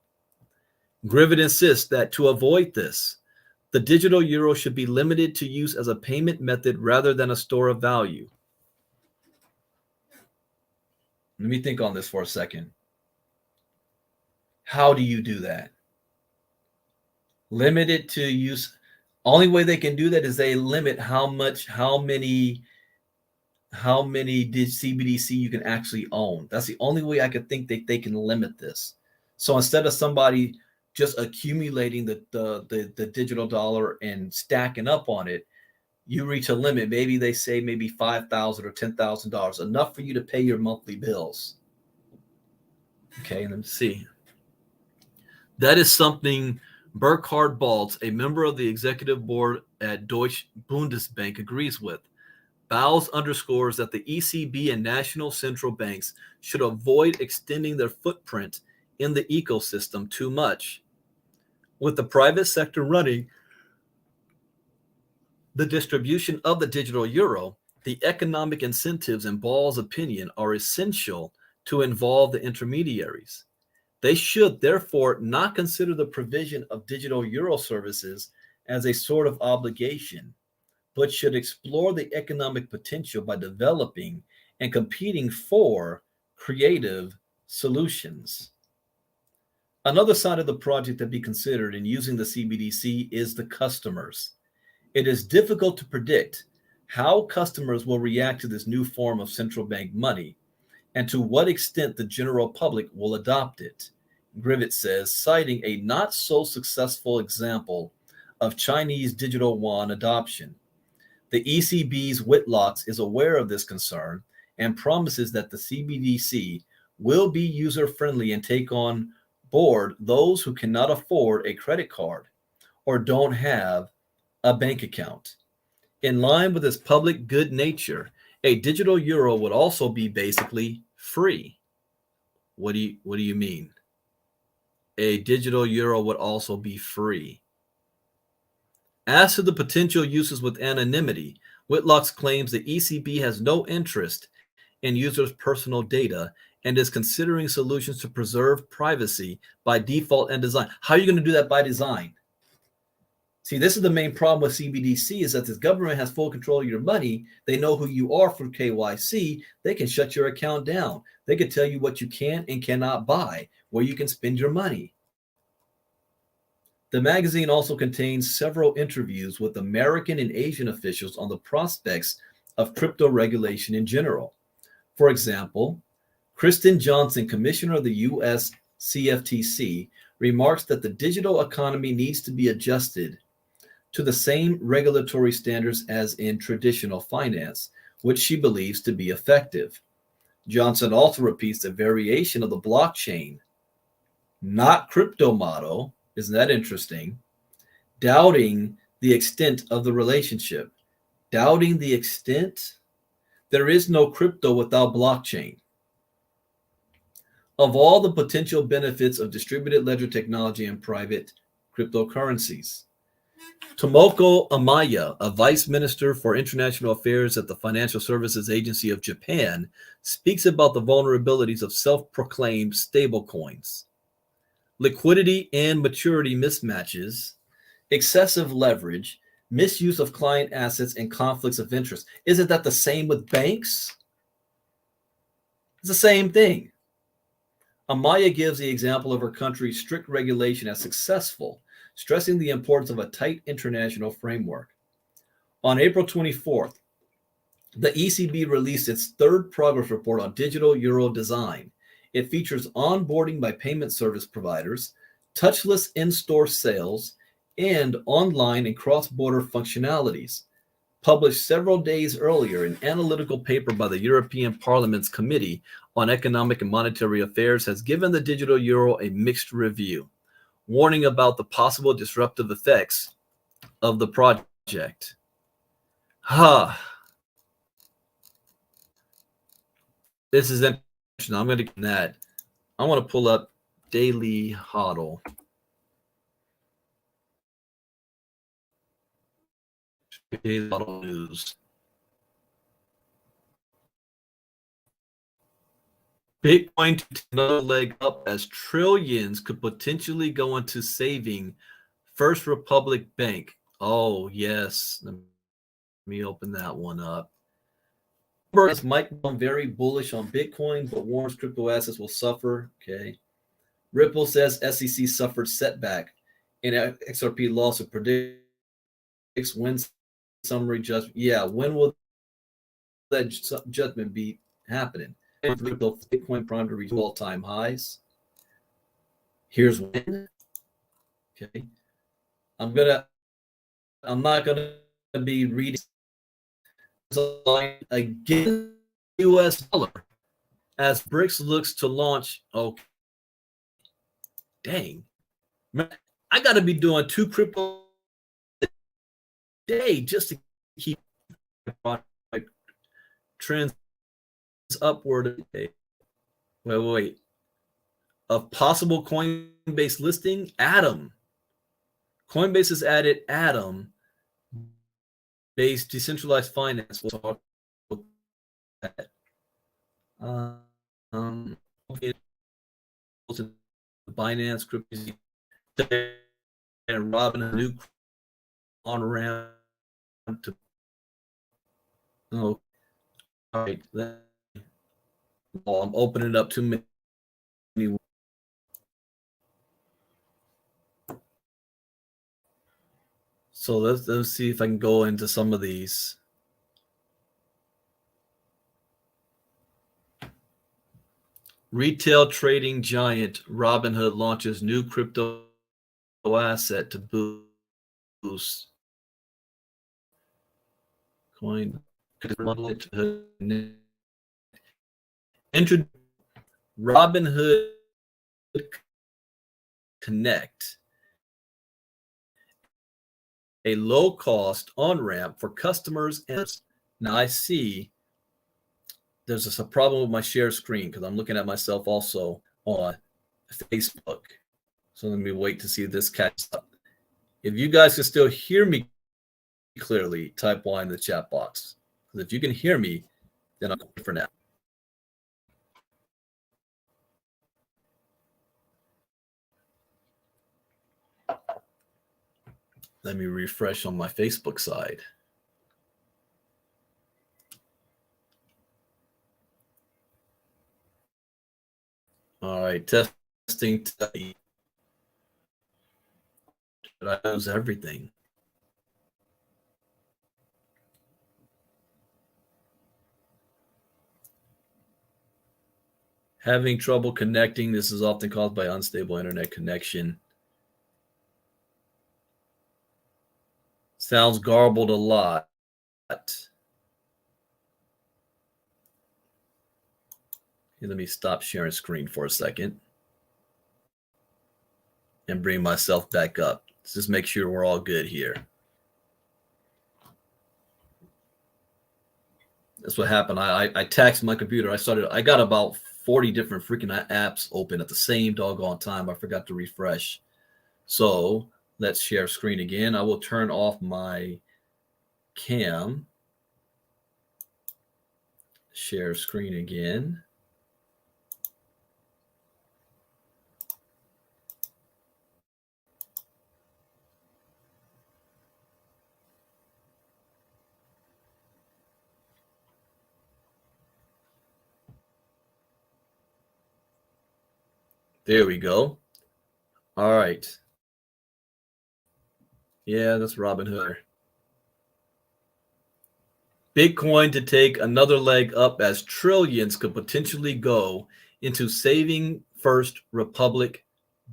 A: Grivet insists that to avoid this, the digital euro should be limited to use as a payment method rather than a store of value. Let me think on this for a second. How do you do that? Limited to use. Only way they can do that is they limit how many CBDC you can actually own. That's the only way I could think that they can limit this. So instead of somebody just accumulating the digital dollar and stacking up on it, you reach a limit. Maybe they say maybe $5,000 or $10,000, enough for you to pay your monthly bills. Okay, let me see. That is something Burkhard Balz, a member of the executive board at Deutsche Bundesbank, agrees with. Balz underscores that the ECB and national central banks should avoid extending their footprint in the ecosystem too much. With the private sector running the distribution of the digital euro, the economic incentives, in Balz's opinion, are essential to involve the intermediaries. They should therefore not consider the provision of digital euro services as a sort of obligation, but should explore the economic potential by developing and competing for creative solutions. Another side of the project to be considered in using the CBDC is the customers. It is difficult to predict how customers will react to this new form of central bank money and to what extent the general public will adopt it, Grivet says, citing a not so successful example of Chinese digital yuan adoption. The ECB's Whitlocks is aware of this concern and promises that the CBDC will be user-friendly and take on board those who cannot afford a credit card or don't have a bank account. In line with its public good nature, a digital euro would also be basically free. What do you mean? A digital euro would also be free. As to the potential uses with anonymity, Whitlock claims the ECB has no interest in users' personal data and is considering solutions to preserve privacy by default and design. How are you going to do that by design? See, this is the main problem with CBDC is that the government has full control of your money. They know who you are through KYC. They can shut your account down. They can tell you what you can and cannot buy, where you can spend your money. The magazine also contains several interviews with American and Asian officials on the prospects of crypto regulation in general. For example, Kristen Johnson, commissioner of the US CFTC, remarks that the digital economy needs to be adjusted to the same regulatory standards as in traditional finance, which she believes to be effective. Johnson also repeats the variation of the blockchain, not crypto model. Isn't that interesting? Doubting the extent of the relationship. Doubting the extent? There is no crypto without blockchain. Of all the potential benefits of distributed ledger technology and private cryptocurrencies, Tomoko Amaya, a vice minister for international affairs at the Financial Services Agency of Japan, speaks about the vulnerabilities of self-proclaimed stablecoins. Liquidity and maturity mismatches, excessive leverage, misuse of client assets, and conflicts of interest. Isn't that the same with banks? It's the same thing. Amaya gives the example of her country's strict regulation as successful, stressing the importance of a tight international framework. On April 24th, the ECB released its third progress report on digital euro design. It features onboarding by payment service providers, touchless in-store sales, and online and cross-border functionalities. Published several days earlier, an analytical paper by the European Parliament's Committee on Economic and Monetary Affairs has given the digital euro a mixed review, warning about the possible disruptive effects of the project. This is interesting. I'm going to get that. I want to pull up Daily Hodl. Daily Hodl News. Bitcoin to another leg up as trillions could potentially go into saving First Republic Bank. Oh, yes. Let me open that one up. Bloomberg might become very bullish on Bitcoin, but warns crypto assets will suffer. Okay. Ripple says SEC suffered setback in XRP lawsuit, predicts when summary judgment. Yeah, when will that judgment be happening? Bitcoin prime to reach all-time highs. Here's when. Okay. I'm not gonna be reading against US dollar as BRICS looks to launch. Okay. Dang. I gotta be doing 2 crypto a day just to keep trends upward. Wait. A possible Coinbase listing, Atom. Coinbase has added Atom based decentralized finance. We'll talk about that. Binance, crypto, and Robin a new on around to. Oh, all right. I'm opening up too many. So let's see if I can go into some of these. Retail trading giant Robinhood launches new crypto asset to boost coin. Robinhood Connect, a low-cost on-ramp for customers. And now I see there's a problem with my share screen because I'm looking at myself also on Facebook. So let me wait to see if this catches up. If you guys can still hear me clearly, type Y in the chat box. Because if you can hear me, then I'm good for now. Let me refresh on my Facebook side. All right, testing. Did I lose everything? Having trouble connecting. This is often caused by unstable internet connection. Sounds garbled a lot. Okay, let me stop sharing screen for a second and bring myself back up. Let's just make sure we're all good here. That's what happened. I taxed my computer. I got about 40 different freaking apps open at the same doggone time. I forgot to refresh. So let's share screen again. I will turn off my cam. Share screen again. There we go. All right. Yeah, that's Robinhood. Bitcoin to take another leg up as trillions could potentially go into Saving First Republic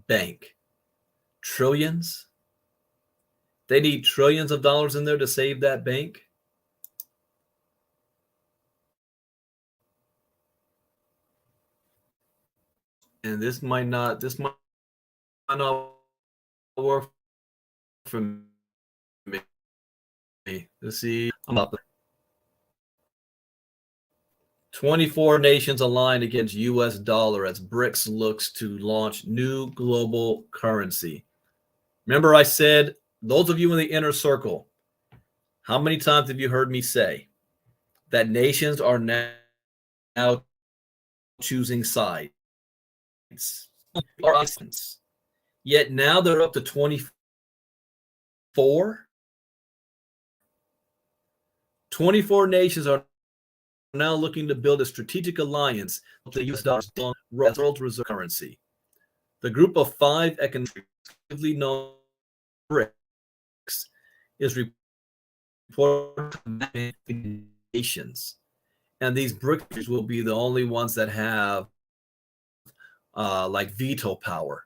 A: Bank. Trillions? They need trillions of dollars in there to save that bank? And this might not work for me. Let's see. I'm up. 24 nations aligned against US dollar as BRICS looks to launch new global currency. Remember I said, those of you in the inner circle, how many times have you heard me say that nations are now choosing sides? Yet now they're up to 24. 24 nations are now looking to build a strategic alliance with the US dollar, world reserve currency. The group of 5 economically known BRICS is reported nations, and these BRICS will be the only ones that have like veto power.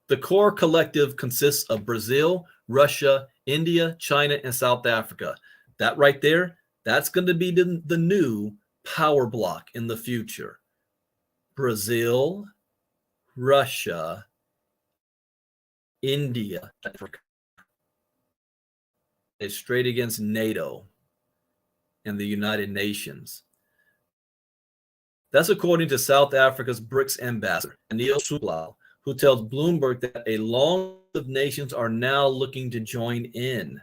A: The core collective consists of Brazil, Russia, India, China, and South Africa. That right there, that's going to be the new power block in the future. Brazil, Russia, India, Africa. It's straight against NATO and the United Nations. That's according to South Africa's BRICS ambassador, Anil Suklal, who tells Bloomberg that a long list of nations are now looking to join in.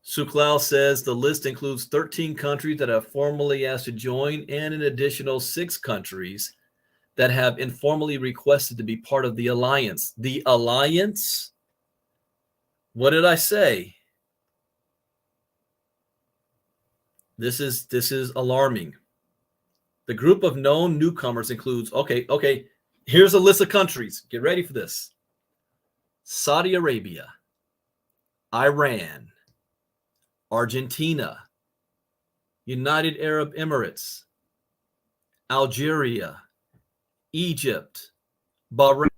A: Suklal says the list includes 13 countries that have formally asked to join and an additional 6 countries that have informally requested to be part of the alliance. The alliance? What did I say? This is alarming. The group of known newcomers includes, okay, here's a list of countries. Get ready for this. Saudi Arabia, Iran, Argentina, United Arab Emirates, Algeria, Egypt, Bahrain,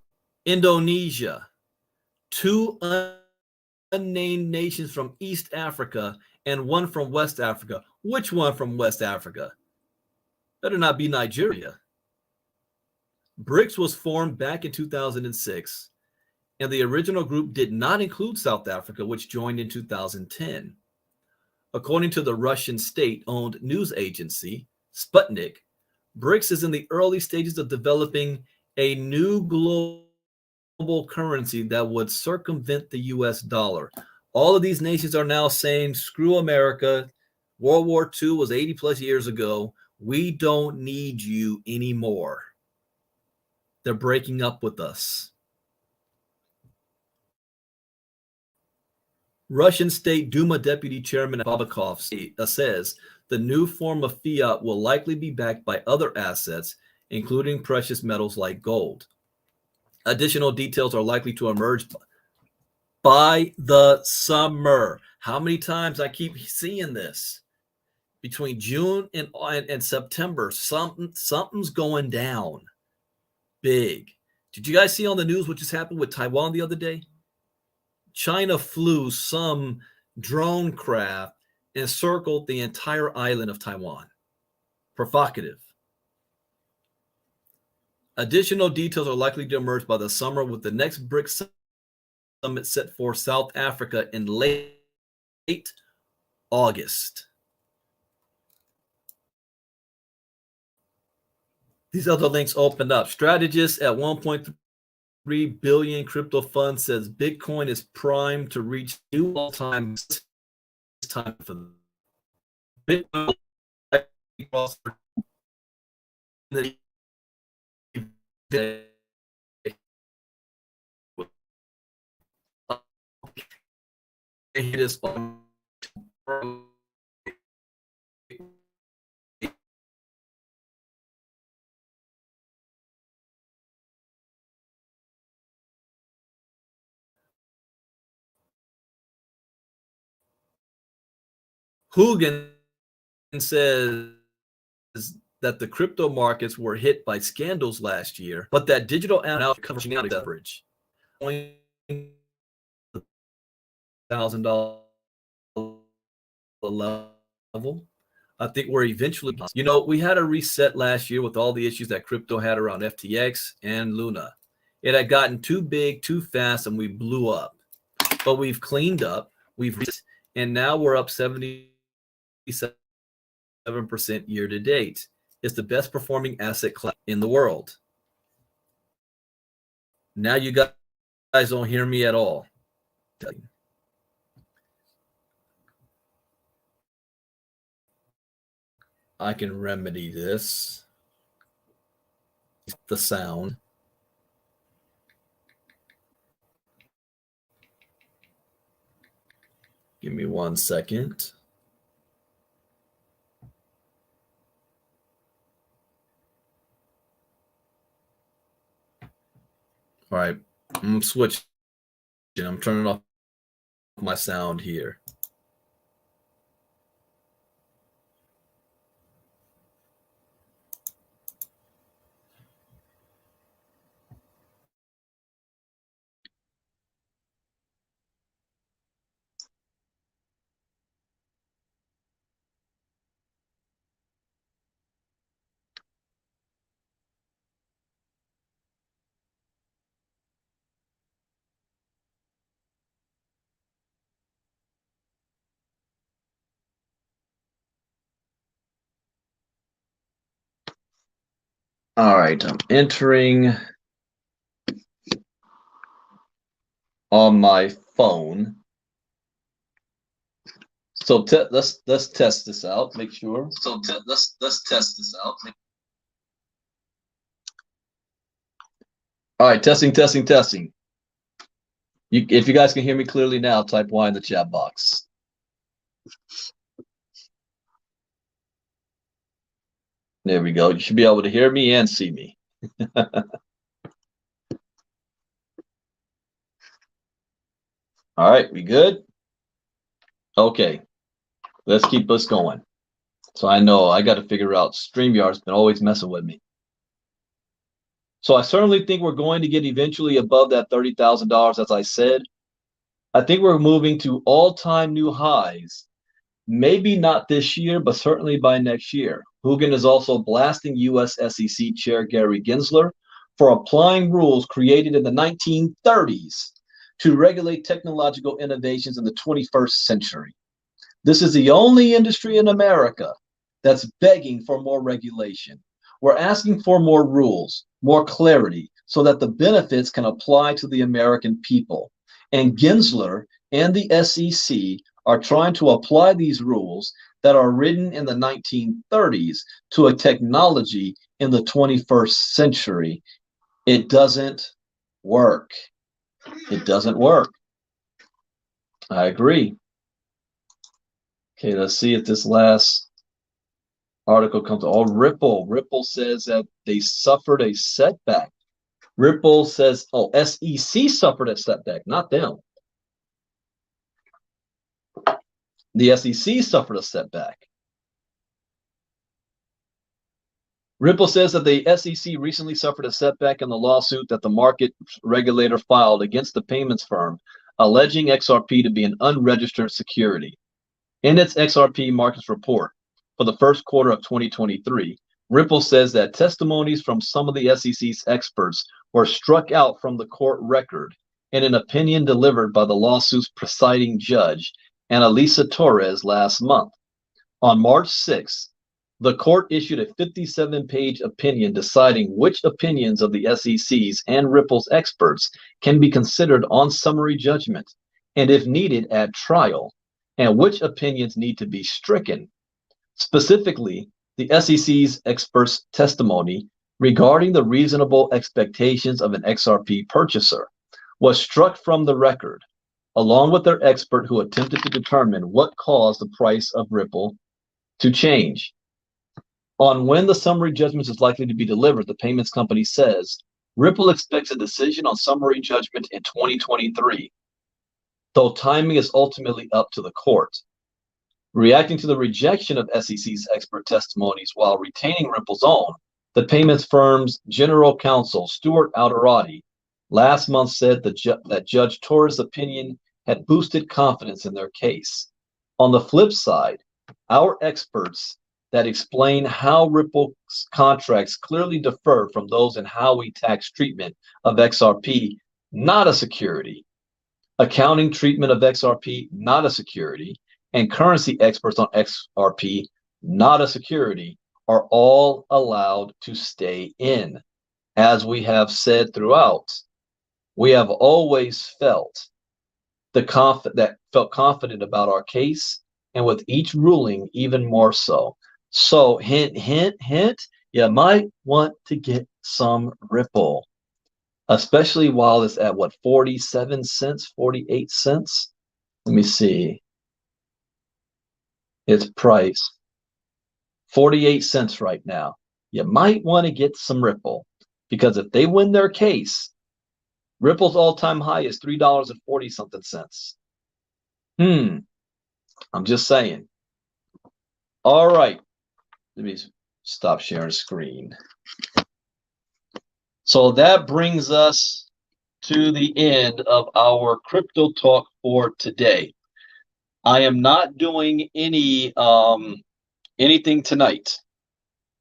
A: Indonesia, 2 unnamed nations from East Africa, and 1 from West Africa. Which one from West Africa? Better not be Nigeria. BRICS was formed back in 2006, and the original group did not include South Africa, which joined in 2010. According to the Russian state-owned news agency, Sputnik, BRICS is in the early stages of developing a new global currency that would circumvent the US dollar. All of these nations are now saying, screw America. World War II was 80 plus years ago. We don't need you anymore. They're breaking up with us. Russian State Duma Deputy Chairman Babakov says the new form of fiat will likely be backed by other assets, including precious metals like gold. Additional details are likely to emerge by the summer. How many times I keep seeing this? Between June and September, something's going down big. Did you guys see on the news what just happened with Taiwan the other day? China flew some drone craft and circled the entire island of Taiwan. Provocative. Additional details are likely to emerge by the summer, with the next BRICS summit set for South Africa in late August. These other links opened up. Strategist at 1.3 billion crypto fund says Bitcoin is primed to reach new all-time time for Bitcoin. It is Hugin says that the crypto markets were hit by scandals last year, but that digital analytics covering out leverage. $1,000 level. I think we're eventually, we had a reset last year with all the issues that crypto had around FTX and Luna. It had gotten too big, too fast, and we blew up. But we've cleaned up, and now we're up 77% year to date. It's the best performing asset class in the world. Now you guys don't hear me at all. I can remedy this. The sound. Give me 1 second. All right, I'm switching. I'm turning off my sound here. All right, I'm entering on my phone. So let's test this out. Make sure. Let's test this out. All right, testing. If you guys can hear me clearly now, type Y in the chat box. There we go. You should be able to hear me and see me. All right, we good? Okay, let's keep this going. So I know I got to figure out StreamYard's been always messing with me. So I certainly think we're going to get eventually above that $30,000, as I said. I think we're moving to all-time new highs Maybe not this year, but certainly by next year. Hugin is also blasting U.S. SEC Chair Gary Gensler for applying rules created in the 1930s to regulate technological innovations in the 21st century. This is the only industry in America that's begging for more regulation. We're asking for more rules, more clarity, so that the benefits can apply to the American people. And Gensler and the SEC are trying to apply these rules that are written in the 1930s to a technology in the 21st century. It doesn't work. It doesn't work. I agree. Okay, let's see if this last article comes. Oh, Ripple. Ripple says that they suffered a setback. Ripple says, oh, SEC suffered a setback, not them. The SEC suffered a setback. Ripple says that the SEC recently suffered a setback in the lawsuit that the market regulator filed against the payments firm, alleging XRP to be an unregistered security. In its XRP markets report for the first quarter of 2023, Ripple says that testimonies from some of the SEC's experts were struck out from the court record in an opinion delivered by the lawsuit's presiding judge, Annalisa Torres, last month. On March 6th, the court issued a 57-page opinion deciding which opinions of the SEC's and Ripple's experts can be considered on summary judgment, and if needed, at trial, and which opinions need to be stricken. Specifically, the SEC's experts' testimony regarding the reasonable expectations of an XRP purchaser was struck from the record, along with their expert who attempted to determine what caused the price of Ripple to change. On when the summary judgment is likely to be delivered, the payments company says Ripple expects a decision on summary judgment in 2023, though timing is ultimately up to the court. Reacting to the rejection of SEC's expert testimonies while retaining Ripple's own, the payments firm's general counsel, Stuart Alderoty, last month said that Judge Torres' opinion had boosted confidence in their case. On the flip side, our experts that explain how Ripple's contracts clearly differ from those in Howey tax treatment of XRP, not a security, accounting treatment of XRP, not a security, and currency experts on XRP, not a security, are all allowed to stay in. As we have said throughout, we have always felt confident about our case, and with each ruling, even more so. So, hint, hint, hint, you might want to get some Ripple, especially while it's at what, 47 cents, 48 cents? Let me see. Its price, 48 cents right now. You might want to get some Ripple, because if they win their case, Ripple's all-time high is $3.40 something cents. I'm just saying. All right. Let me stop sharing screen. So that brings us to the end of our crypto talk for today. I am not doing any anything tonight.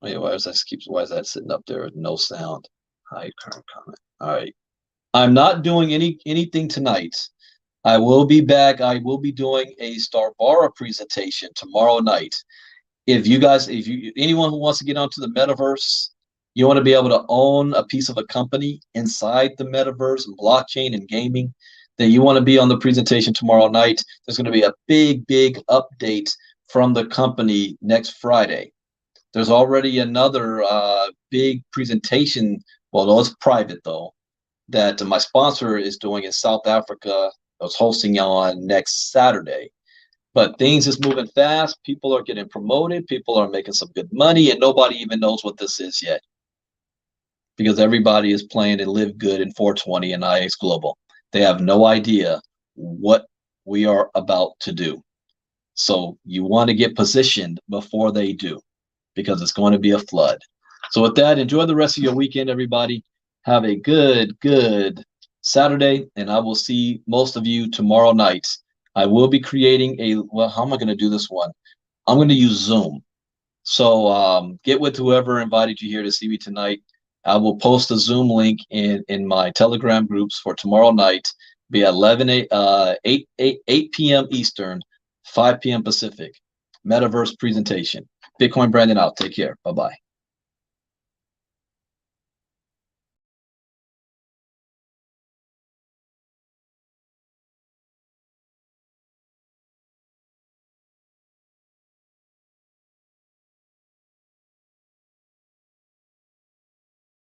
A: Wait, why is that sitting up there with no sound? Hi, current comment. All right. I'm not doing anything tonight. I will be back. I will be doing a Starbara presentation tomorrow night. Anyone who wants to get onto the metaverse, you want to be able to own a piece of a company inside the metaverse and blockchain and gaming, then you want to be on the presentation tomorrow night. There's going to be a big update from the company next Friday. There's already another big presentation. Well, no, it's private though, that my sponsor is doing in South Africa. I was hosting on next Saturday. But things is moving fast. People are getting promoted. People are making some good money, and nobody even knows what this is yet, because everybody is playing and live good in 420 and IX Global. They have no idea what we are about to do. So you want to get positioned before they do, because it's going to be a flood. So with that, enjoy the rest of your weekend, everybody. Have a good Saturday, and I will see most of you tomorrow night
B: I will be creating how am I going to do this one? I'm going to use Zoom. So get with whoever invited you here to see me tonight. I will post a Zoom link in my Telegram groups for tomorrow night, be at 8 p.m. Eastern, 5 p.m. Pacific. Metaverse presentation. Bitcoin Brandon out. Take care. Bye-bye.